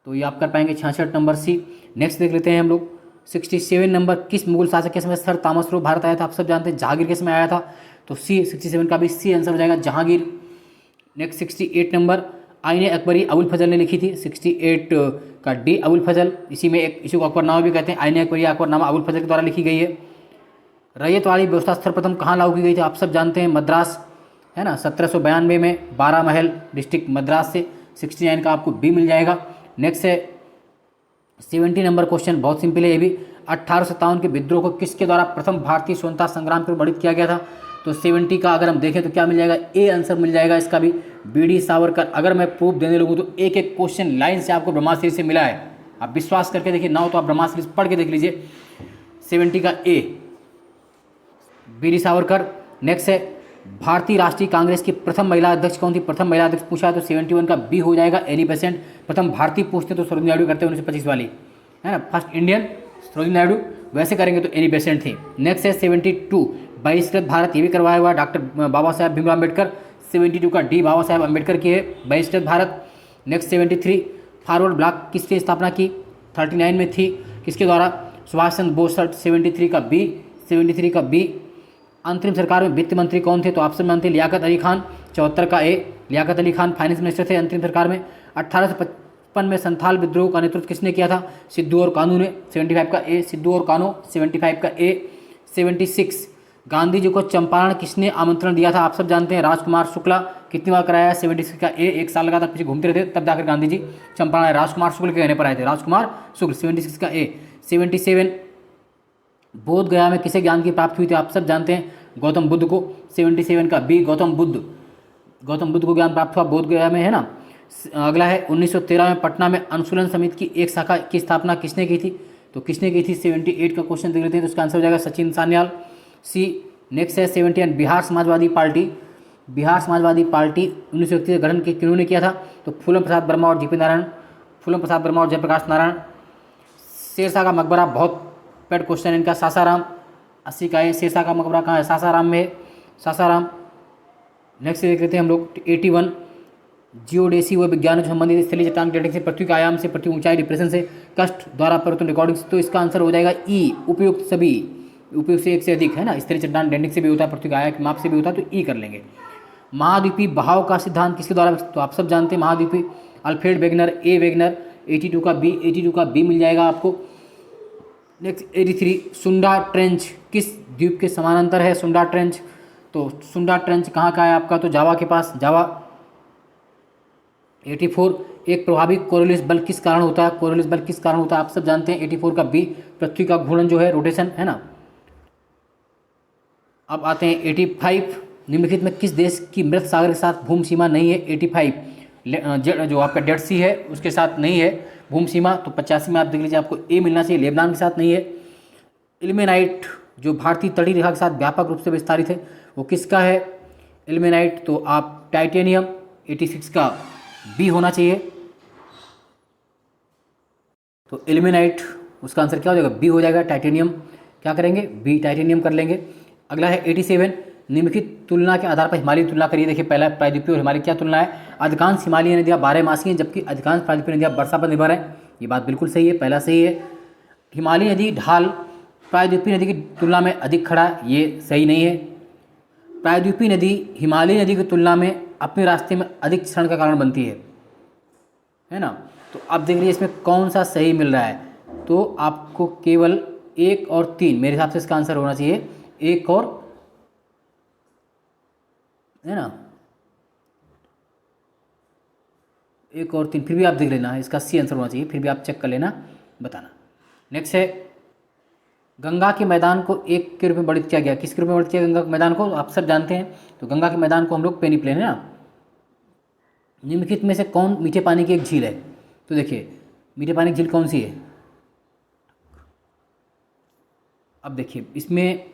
तो ये आप कर पाएंगे 66 नंबर सी। नेक्स्ट देख लेते हैं हम लोग। 67 नंबर किस मुगल शासक के समय सर तामस रो भारत आया था, आप सब जानते हैं जहांगीर के समय आया था, तो सी 67 का भी सी आंसर हो जाएगा, जहांगीर। नेक्स्ट 68 नंबर आईने अकबरी अबुल फजल ने लिखी थी, 68 का डी अबुल फजल, इसी में एक इसी को अकबरनामा भी कहते हैं। आईने अकबरी अकबरनामा अबुल फजल के द्वारा लिखी गई है। रैयतवाड़ी व्यवस्था सर्वप्रथम कहाँ लागू की गई थी, आप सब जानते हैं, मद्रास, है ना, 1792 में 12 महल डिस्ट्रिक्ट मद्रास से। 69 का आपको बी मिल जाएगा। नेक्स्ट है 70 नंबर क्वेश्चन, बहुत सिंपल है ये भी। 1857 के विद्रोह को किसके द्वारा प्रथम भारतीय स्वतंत्रता संग्राम के बढ़ित किया गया था, तो 70 का अगर हम देखें तो क्या मिल जाएगा, ए आंसर मिल जाएगा इसका भी, बी.डी. सावरकर। अगर मैं प्रूफ देने लगूँ तो एक एक क्वेश्चन लाइन से आपको ब्रह्माश्री से मिला है, आप विश्वास करके देखिए, ना हो तो आप ब्रह्माश्री पढ़ के देख लीजिए। 70 का ए, बी.डी. सावरकर। नेक्स्ट है भारतीय राष्ट्रीय कांग्रेस की प्रथम महिला अध्यक्ष कौन थी? प्रथम महिला अध्यक्ष पूछा तो 71 का बी हो जाएगा, एनी बेसेंट। प्रथम भारतीय पूछते तो सरोजिनी नायडू करते 1925 वाली, है ना, फर्स्ट इंडियन सरोजिनी नायडू। वैसे करेंगे तो एनी बेसेंट थी। नेक्स्ट है 72 बहिष्कृत भारत, ये भी करवाया हुआ डॉक्टर बाबा साहेब भीमराव अम्बेडकर। 72 का डी बाबा साहेब अम्बेडकर की है, बहिष्कृत भारत। नेक्स्ट 73 फॉरवर्ड ब्लॉक किसकी स्थापना की? 39 में थी, किसके द्वारा? सुभाष चंद्र बोस। 73 का बी, 73 का बी। अंतरिम सरकार में वित्त मंत्री कौन थे? तो ऑप्शन में थे लियाकत अली खान। 74 का ए, लियाकत अली खान फाइनेंस मिनिस्टर थे अंतरिम सरकार में। 1855 में संथाल विद्रोह का नेतृत्व किसने किया था? सिद्धू और कानू ने। 75 का ए, सिद्धू और कानू। 75 का ए। 76 गांधी जी को चंपारण किसने आमंत्रण दिया था? आप सब जानते हैं, राजकुमार शुक्ला। कितनी बार कराया? 76 का ए, 1 साल लगा तक पीछे घूमते रहते, तब जाकर गांधी जी चंपारण राजकुमार शुक्ल के कहने पर आए थे, राजकुमार शुक्ल। 76 का ए। 77 बोध गया में किसे ज्ञान की प्राप्ति हुई थी? आप सब जानते हैं, गौतम बुद्ध को। 77 का बी, गौतम बुद्ध को ज्ञान प्राप्त हुआ बोध गया में, है ना। अगला है 1913 में पटना में अनुशीलन समिति की एक शाखा की स्थापना किसने की थी? तो किसने की थी? 78 का क्वेश्चन देख लेते हैं, तो उसका आंसर हो जाएगा सचिन सान्याल, सी। नेक्स्ट है 71 बिहार समाजवादी पार्टी। बिहार समाजवादी पार्टी 1931 का गठन किन्होंने किया था? तो फूलन प्रसाद वर्मा और जीपी नारायण, फूलन प्रसाद वर्मा और जयप्रकाश नारायण। शेरशाह का मकबरा बहुत पेड क्वेश्चन है इनका, सासाराम। 80 का है, शेरशाह का मकबरा कहाँ है? सासाराम में है, सासाराम। नेक्स्ट देख लेते हैं हम लोग 81 जियोडेसी व विज्ञान से संबंधित स्थलीय चट्टान डेटिंग से पृथ्वी का आयाम से पृथ्वी ऊंचाई डिप्रेशन से कष्ट द्वारा परिवर्तन रिकॉर्डिंग। तो इसका आंसर हो जाएगा ई, उपयुक्त सभी, उपयुक्त से एक से अधिक, है ना। स्थलीय चट्टान डेटिंग से भी होता है, पृथ्वी का आयाम माप से भी होता है, तो ई कर लेंगे। महाद्वीपीय बहाव का सिद्धांत किसके द्वारा? तो आप सब जानते हैं महाद्वीपीय, अल्फ्रेड वेगनर, ए वेगनर। 82 का बी, 82 का बी मिल जाएगा आपको। नेक्स्ट 83 सुंडा ट्रेंच किस द्वीप के समानांतर है? सुंडा ट्रेंच, तो सुंडा ट्रेंच कहाँ का है आपका? तो जावा के पास, जावा। 84 एक प्रभावी कोरियोलिस बल किस कारण होता है? कोरियोलिस बल किस कारण होता है? आप सब जानते हैं। 84 का बी, पृथ्वी का घूर्णन जो है, रोटेशन, है ना। अब आते हैं 85 निम्नलिखित में किस देश की मृत सागर के साथ भूमि सीमा नहीं है? 85 जो आपका डेड सी है उसके साथ नहीं है भूमि सीमा। तो 85 में आप देख लीजिए, आपको ए मिलना चाहिए, लेबनान के साथ नहीं है। इल्मेनाइट जो भारतीय तटीय रेखा के साथ व्यापक रूप से विस्तारित है, वो किसका है? इल्मेनाइट, तो आप टाइटेनियम। 86 का बी होना चाहिए, तो इल्मेनाइट उसका आंसर क्या हो जाएगा? बी हो जाएगा। टाइटेनियम क्या करेंगे? बी, टाइटेनियम कर लेंगे। अगला है 87 निम्नलिखित तुलना के आधार पर हिमालय तुलना करिए। देखिए पहला प्रायद्वीपीय और हिमालय क्या तुलना है? अधिकांश हिमालयी नदियाँ 12 मासी हैं, जबकि अधिकांश प्रायद्वीपीय नदियाँ वर्षा पर निर्भर हैं। ये बात बिल्कुल सही है, पहला सही है। हिमालयी नदी ढाल प्रायद्वीपीय नदी की तुलना में अधिक खड़ा, ये सही नहीं है। प्रायद्वीपीय नदी हिमालयी नदी की तुलना में अपने रास्ते में अधिक क्षरण का कारण बनती है ना। तो अब देख लीजिए इसमें कौन सा सही मिल रहा है? तो आपको केवल 1 और 3 मेरे हिसाब से इसका आंसर होना चाहिए, 1 और, है ना, 1 और 3। फिर भी आप देख लेना, इसका सी आंसर होना चाहिए, फिर भी आप चेक कर लेना, बताना। नेक्स्ट है गंगा के मैदान को एक के रूप में वर्णित किया गया। किसके रूप में वर्णित किया गंगा के मैदान को? आप सब जानते हैं। तो गंगा के मैदान को हम लोग पेनी प्लेन, है ना। निम्नलिखित में से कौन मीठे पानी की एक झील है? तो देखिए मीठे पानी की झील कौन सी है? अब देखिए इसमें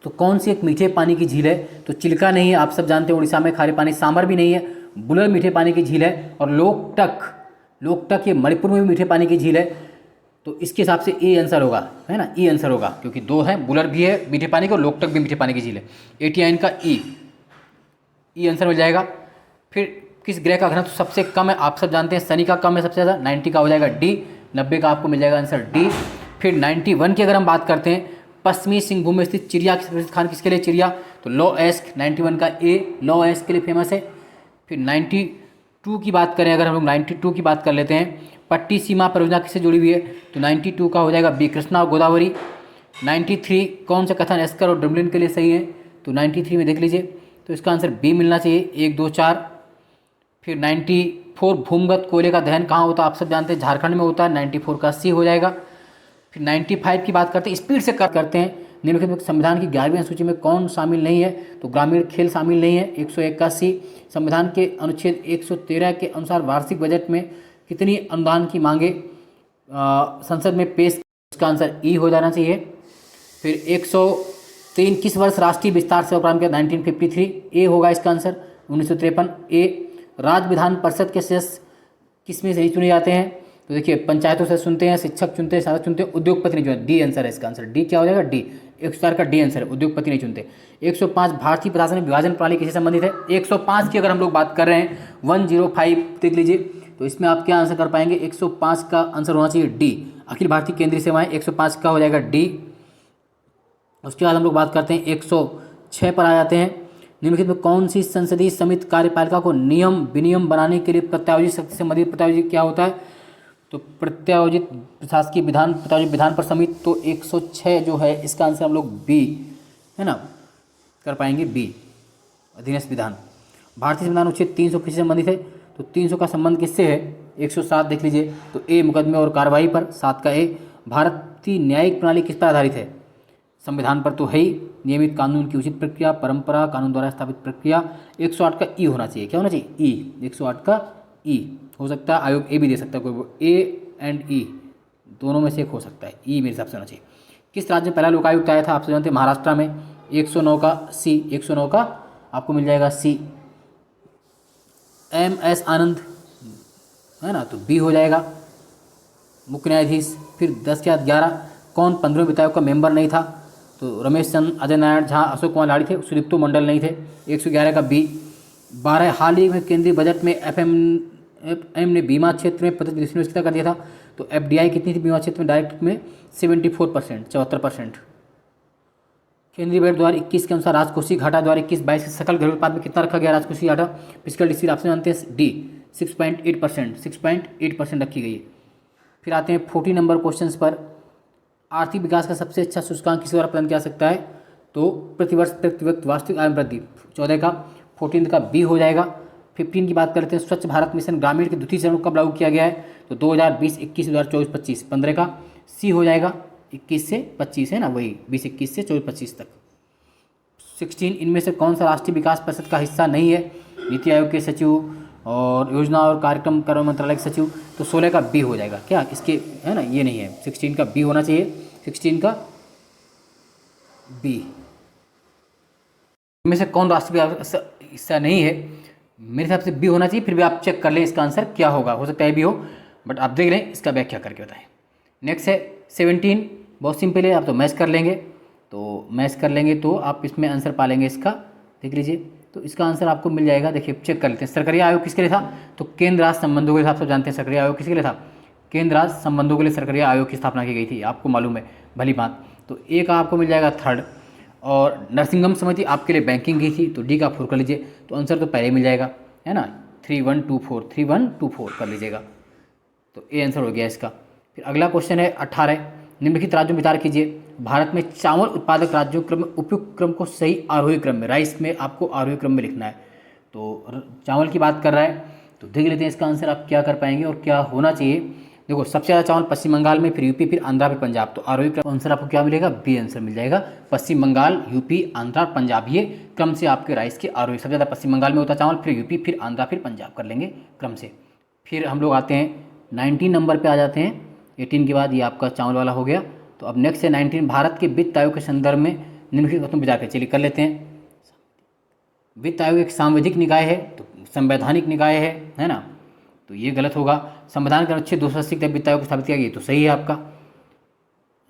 तो कौन सी एक मीठे पानी की झील है? तो चिल्का नहीं है, आप सब जानते हैं उड़ीसा में खारे पानी। सांबर भी नहीं है, बुलर मीठे पानी की झील है। और लोकटक ये मणिपुर में भी मीठे पानी की झील है। तो इसके हिसाब से ए आंसर होगा, है ना, ई आंसर होगा, क्योंकि 2 है, बुलर भी है मीठे पानी का और लोकटक भी मीठे पानी की झील है। 89 का ई आंसर मिल जाएगा। फिर किस ग्रह का घनत्व सबसे कम है? आप सब जानते हैं शनि का कम है सबसे ज़्यादा, 90 का हो जाएगा डी। 90 का आपको मिल जाएगा आंसर डी। फिर 91 की अगर हम बात करते हैं, पश्चिमी सिंहभूम में स्थित चिड़िया स्थान किसके लिए? चिड़िया, तो लॉ एस्क 91 का ए, लॉ एस्क के लिए फेमस है। फिर 92 की बात करें, अगर हम लोग 92 की बात कर लेते हैं, पट्टी सीमा परियोजना किससे जुड़ी हुई है? तो 92 का हो जाएगा बी, कृष्णा और गोदावरी। 93 कौन सा कथन एस्कर और डुबलिन के लिए सही है? तो 93 में देख लीजिए, तो इसका आंसर बी मिलना चाहिए, 1, 2, 4। फिर 94 भूमिगत कोयले का दहन कहाँ होता है? आप सब जानते हैं झारखंड में होता है, 94 का सी हो जाएगा। फिर 95 की बात करते हैं, स्पीड से करते हैं। निम्नलिखित संविधान की 11वीं सूची में कौन शामिल नहीं है? तो ग्रामीण खेल शामिल नहीं है, 101 का सी। संविधान के अनुच्छेद 113 के अनुसार वार्षिक बजट में कितनी अनुदान की मांगे संसद में पेश? उसका आंसर ई हो जाना चाहिए। फिर 3 किस वर्ष राष्ट्रीय विस्तार सेवा प्रारंभ किया? 1953। ए होगा इसका आंसर 1953 ए। राज्य विधान परिषद के सदस्य किसमें से ही चुने जाते हैं? तो देखिए पंचायतों से चुनते हैं, शिक्षक चुनते हैं, शासक चुनते हैं, उद्योगपति नहीं चुनते। डी आंसर है इसका आंसर। डी क्या हो जाएगा? डी 104 का डी आंसर है, उद्योगपति नहीं चुनते। 105 भारतीय प्रशासनिक विभाजन प्रणाली किससे संबंधित है? 105 की अगर हम लोग बात कर रहे हैं 105 देख लीजिए, तो इसमें आप क्या आंसर कर पाएंगे? 105 का आंसर होना चाहिए डी, अखिल भारतीय केंद्रीय सेवाएं। 105 का हो जाएगा डी। उसके बाद हम लोग बात करते हैं 106 पर आ जाते हैं। निम्नलिखित में कौन सी संसदीय समिति कार्यपालिका को नियम विनियम बनाने के लिए प्रत्यायोजित शक्ति से संबंधित? प्रत्यायोजित क्या होता है? तो प्रत्यायोजित प्रशासकीय विधान, प्रत्यायोजित विधान पर समिति। तो 106 जो है इसका आंसर हम लोग बी है ना कर पाएंगे, बी अधीनस्थ विधान। भारतीय संविधान अनुच्छेद 300 किससे संबंधित है? तो 300 का संबंध किससे है? 107 देख लीजिए, तो ए मुकदमे और कार्रवाई पर, 7 का ए। भारतीय न्यायिक प्रणाली किस पर आधारित है? संविधान पर तो है ही। नियमित कानून की उचित प्रक्रिया, परंपरा, कानून द्वारा स्थापित प्रक्रिया। 108 का ई होना चाहिए। क्या होना चाहिए? ई। 108 का ई हो सकता है, आयोग ए भी दे सकता है कोई, ए एंड ई दोनों में से एक हो सकता है। ई मेरे हिसाब से होना चाहिए। किस राज्य में पहला लोकायुक्त आया था? आपसे जानते हैं महाराष्ट्र में। 109 का सी, 109 का आपको मिल जाएगा सी। एम एस आनंद है ना, तो बी हो जाएगा मुख्य न्यायाधीश। फिर 10 के बाद 11 कौन 15वें वित्त आयोग का मेंबर नहीं था? तो रमेश चंद, अजय नारायण झा, अशोक कुमार लाड़ी थे, सुदीप्तो मंडल नहीं थे। 111 का बी। 12 हाल ही में केंद्रीय बजट में एफएम ने बीमा क्षेत्र में प्रतिनिधि कितना कर दिया था? तो एफडीआई कितनी थी बीमा क्षेत्र में डायरेक्ट में? 74%, 74%। केंद्रीय बजट 2021 के अनुसार राजकोषीय घाटा 2021-22 के सकल घरेलू उत्पाद में कितना रखा गया राजकोषीय घाटा? फिस्कल डिफिसिट आपसे जानते हैं डी 6.8%, 6.8% रखी गई है। फिर आते हैं 40 नंबर क्वेश्चन पर। आर्थिक विकास का सबसे अच्छा सूचकांक किस द्वारा प्रदान किया जा सकता है? तो प्रतिवर्ष प्रति व्यक्ति वास्तविक आय में वृद्धि। 14 का, 14 का बी हो जाएगा। 15 की बात करते हैं, स्वच्छ भारत मिशन ग्रामीण के द्वितीय चरण कब लागू किया गया है? तो 2020-21, 2024-25। 15 का सी हो जाएगा। 21 से 25 है ना, वही 20-21 से 24-25 तक। 16 इनमें से कौन सा राष्ट्रीय विकास परिषद का हिस्सा नहीं है? नीति आयोग के सचिव और योजना और कार्यक्रम कार्य मंत्रालय के सचिव। तो 16 का बी हो जाएगा। क्या इसके है ना, ये नहीं है। 16 का बी होना चाहिए, 16 का बी। इनमें से कौन राष्ट्रीय हिस्सा नहीं है? मेरे हिसाब से बी होना चाहिए, फिर भी आप चेक कर लें इसका आंसर क्या होगा। हो सकता है बी हो, बट आप देख लें इसका व्याख्या करके बताएं। नेक्स्ट है 17, बहुत सिंपल है, आप तो मैच कर लेंगे। तो मैच कर लेंगे तो आप इसमें आंसर पा लेंगे इसका। देख लीजिए, तो इसका आंसर आपको मिल जाएगा। देखिए चेक कर लेते हैं। सरकारी आयोग किसके लिए था? तो केंद्र राज्य संबंधों के हिसाब से जानते हैं सरकारी आयोग किसके लिए था? केंद्र राज्य संबंधों के लिए सरकारी आयोग की स्थापना की गई थी, आपको मालूम है, भली बात। तो ए का आपको मिल जाएगा 3rd। और नरसिंघम समिति आपके लिए बैंकिंग की थी, तो डी का 4 कर लीजिए। तो आंसर तो पहले मिल जाएगा है ना, 3124, 3124 कर लीजिएगा। तो ए आंसर हो गया इसका। फिर अगला क्वेश्चन है 18। निम्नलिखित राज्यों में विचार कीजिए, भारत में चावल उत्पादक राज्यों क्रम में उपयुक्त क्रम को सही आरोही क्रम में, राइस में आपको आरोही क्रम में लिखना है। तो चावल की बात कर रहा है, तो देख लेते हैं इसका आंसर आप क्या कर पाएंगे और क्या होना चाहिए। देखो सबसे ज़्यादा चावल पश्चिम बंगाल में, फिर यूपी, फिर आंध्रा, फिर पंजाब। तो आरोही क्रम आंसर आपको क्या मिलेगा? बी आंसर मिल जाएगा। पश्चिम बंगाल, यूपी, आंध्रा, पंजाब, ये क्रम से आपके राइस के आरोही। सबसे ज़्यादा पश्चिम बंगाल में होता चावल, फिर यूपी, फिर आंध्रा, फिर पंजाब कर लेंगे क्रम से। फिर हम लोग आते हैं 19 नंबर पर आ जाते हैं। 18 के बाद ये आपका चावल वाला हो गया। तो अब नेक्स्ट है 19, भारत के वित्त आयोग के संदर्भ में निम्नलिखित तथ्यों पर विचार करें। चलिए कर लेते हैं। वित्त आयोग एक सांविधिक निकाय है, तो संवैधानिक निकाय है ना, तो ये गलत होगा। संविधान के अनुच्छेद 280 तक वित्त आयोग को स्थापित किया गया, तो सही है आपका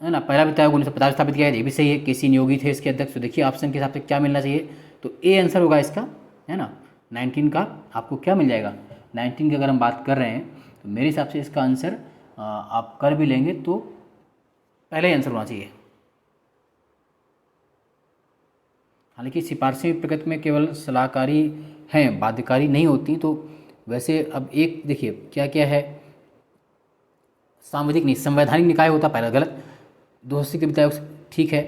है ना। पहला वित्त आयोग 1950 स्थापित किया गया, ये भी सही है। केसी नियोगी थे इसके अध्यक्ष। तो देखिए ऑप्शन के हिसाब से क्या मिलना चाहिए, तो ए आंसर होगा इसका है ना। 19 का आपको क्या मिल जाएगा? 19 की अगर हम बात कर रहे हैं तो मेरे हिसाब से इसका आंसर आप कर भी लेंगे तो पहले ही आंसर होना चाहिए। हालांकि सिफारिशें प्रकृति में केवल सलाहकारी हैं, बाध्यकारी नहीं होती। तो वैसे अब एक देखिए क्या क्या है, सांविधिक नहीं, संवैधानिक निकाय होता, पहला गलत। 280 के वित्त आयोग ठीक है,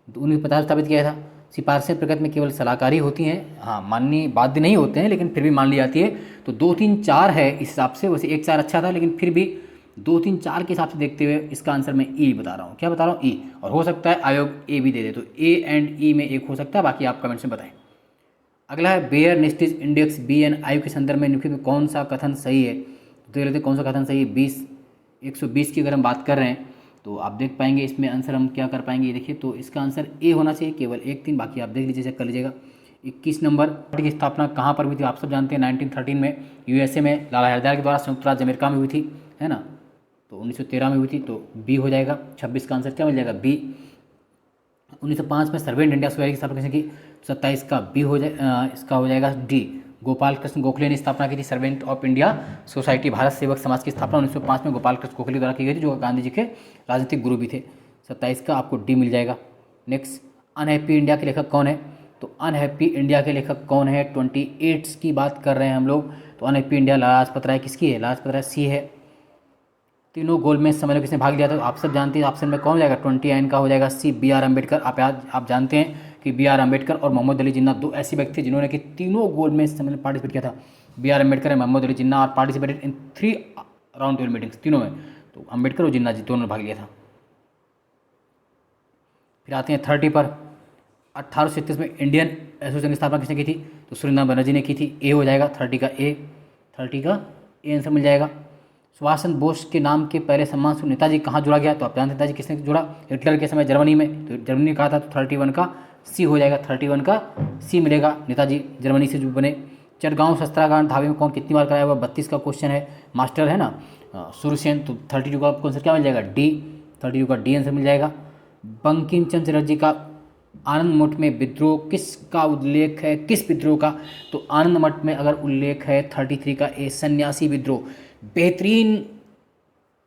1950 स्थापित किया था। सिफारिशें प्रकृति में केवल सलाहकारी होती हैं, हाँ माननी बाध्य नहीं होते हैं, लेकिन फिर भी मान ली जाती है। तो 2, 3, 4 है इस हिसाब से। वैसे 1, 4 अच्छा था, लेकिन फिर भी 2, 3, 4 के हिसाब से देखते हुए इसका आंसर मैं ई बता रहा हूँ। क्या बता रहा हूँ? ई। और हो सकता है आयोग ए भी दे दे, तो ए एंड ई में एक हो सकता है, बाकी आप कमेंट्स में बताएं। अगला है बेयर नेस्टिज इंडेक्स BNI के संदर्भ में निम्नलिखित में कौन सा कथन सही है? तो देख लेते हैं कौन सा कथन सही है। 120 की अगर हम बात कर रहे हैं तो आप देख पाएंगे इसमें आंसर हम क्या कर पाएंगे। ये देखिए, तो इसका आंसर ए होना चाहिए, केवल 1 3, बाकी आप देख लीजिए, चेक कर लीजिएगा। 21 नंबर, पार्टी की स्थापना कहाँ पर हुई थी? आप सब जानते हैं 1913 में यूएसए में लाला हरदयाल के द्वारा संयुक्त राज्य अमेरिका में हुई थी, है ना। तो 1913 में हुई थी, तो बी हो जाएगा। 26 का आंसर क्या मिल जाएगा? बी। 1905 में सर्वेंट इंडिया सोसाइटी की स्थापना किसने की? 27 का बी हो जाए, इसका हो जाएगा डी। गोपाल कृष्ण गोखले ने स्थापना की थी servant of India society, Bharat सेवक समाज की स्थापना 1905 में गोपाल कृष्ण गोखले द्वारा की गई थी, जो गांधी जी के राजनीतिक गुरु भी थे। 27 का आपको डी मिल जाएगा। नेक्स्ट, अनहैप्पी इंडिया के लेखक कौन है? तो अनहैप्पी इंडिया के लेखक कौन है? 28 की बात कर रहे हैं हम लोग। तो अनहैप्पी इंडिया लाला लाजपत राय किसकी है? लाला लाजपत राय सी है। तीनों गोलमेज सम्मेलन किसने भाग लिया था? तो आप सब जानते हैं, ऑप्शन में कौन हो जाएगा? 29 का हो जाएगा सी, बी आर अम्बेडकर। आप जानते हैं कि बी आर अम्बेडकर और मोहम्मद अली जिन्ना 2 ऐसे व्यक्ति थे जिन्होंने कि तीनों गोलमेज सम्मेलन में पार्टिसिपेट किया था। B R Ambedkar and Mohammad Ali Jinnah और participated in 3 round table meetings, तीनों में। तो अम्बेडकर और जिन्ना जी दोनों ने भाग लिया था। फिर आते हैं 30 पर। 1837 में इंडियन एसोसिएशन की स्थापना किसने की थी? तो सूर्यनारायण बनर्जी ने की थी। ए हो जाएगा 30 का ए, 30 का ए आंसर मिल जाएगा। सुभाष चंद्र बोस के नाम के पहले सम्मान से नेताजी कहाँ जुड़ा गया? तो आप जानते हैं नेताजी किसने जुड़ा? हिटलर के समय जर्मनी में, तो जर्मनी ने कहा था, तो 31 का सी हो जाएगा। 31 का सी मिलेगा, नेताजी जर्मनी से जो बने। चटगांव शस्त्रागार धावे में कौन कितनी बार कराया हुआ? 32 का क्वेश्चन है, मास्टर है ना सुरसेन। तो 32 का आपको आंसर क्या मिल जाएगा? डी। 32 का डी आंसर मिल जाएगा। बंकिम चंद्र चटर्जी का आनंद मठ में विद्रोह किसका उल्लेख है? किस विद्रोह का? तो आनंद मठ में अगर उल्लेख है 33 का ए, सन्यासी विद्रोह। बेहतरीन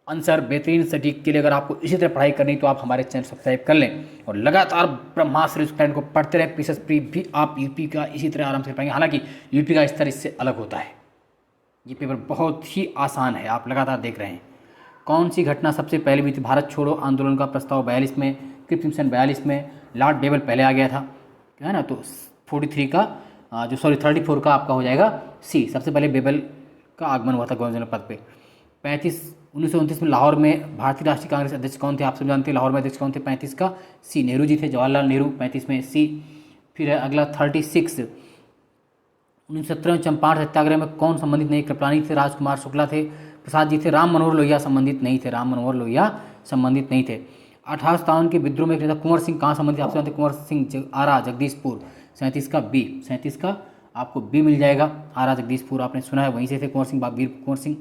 आंसर, बेहतरीन सटीक के लिए अगर आपको इसी तरह पढ़ाई करनी तो आप हमारे चैनल सब्सक्राइब कर लें और लगातार ब्रह्मास्त्र स्टैंड को पढ़ते रहें। पीसेस प्री भी आप यूपी का इसी तरह आराम से कर पाएंगे। हालांकि यूपी का स्तर इससे अलग होता है, ये पेपर बहुत ही आसान है, आप लगातार देख रहे हैं। कौन सी घटना सबसे पहले हुई थी? भारत छोड़ो आंदोलन का प्रस्ताव 42 में, कृप्स मिशन 42 में, लॉर्ड बेबल पहले आ गया था, है ना। तो 43 का 34 का आपका हो जाएगा सी, सबसे पहले बेबल का आगमन हुआ था गवर्नर जनरल पद पे। 1929 में लाहौर में भारतीय राष्ट्रीय कांग्रेस अध्यक्ष कौन थे? आप सब जानते हैं लाहौर में अध्यक्ष कौन थे? 35 का सी, नेहरू जी थे, जवाहरलाल नेहरू। 35 में सी। फिर है अगला 36, 1917 में चंपारण सत्याग्रह में कौन संबंधित नहीं? कृपलानी थे, राजकुमार शुक्ला थे, प्रसाद जी थे, राम मनोहर लोहिया संबंधित नहीं थे। राम मनोहर लोहिया संबंधित नहीं थे। 1857 के विद्रोह में नेता कुंवर सिंह कहाँ संबंधित? आप जानते हैं, कुंवर सिंह आरा जगदीशपुर। 37 का बी, 37 का आपको बी मिल जाएगा। आरा जगदीशपुर आपने सुना है, वहीं से थे कुंवर सिंह, वीर कुंवर सिंह,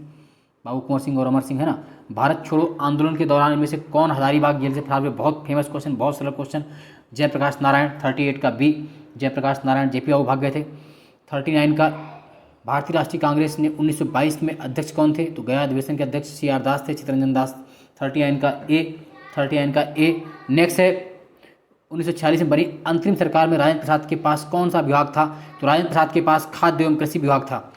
बाबू कुंवर सिंह और अमर सिंह, है ना। भारत छोड़ो आंदोलन के दौरान इनमें से कौन हजारीबाग जेल से फरार हुए? बहुत फेमस क्वेश्चन, बहुत सरल क्वेश्चन। जयप्रकाश नारायण। 38 का बी, जयप्रकाश नारायण। जेपी बाबू भाग गए थे। 39 का भारतीय राष्ट्रीय कांग्रेस ने 1922 में अध्यक्ष कौन थे? तो गया अधिवेशन के अध्यक्ष सी आर दास थे, चित्तरंजन दास। 39 का ए, 39 का ए। नेक्स्ट है 1946 में बनी अंतरिम सरकार में राजेंद्र प्रसाद के पास कौन सा विभाग था? तो राजेंद्र प्रसाद के पास खाद्य एवं कृषि विभाग था।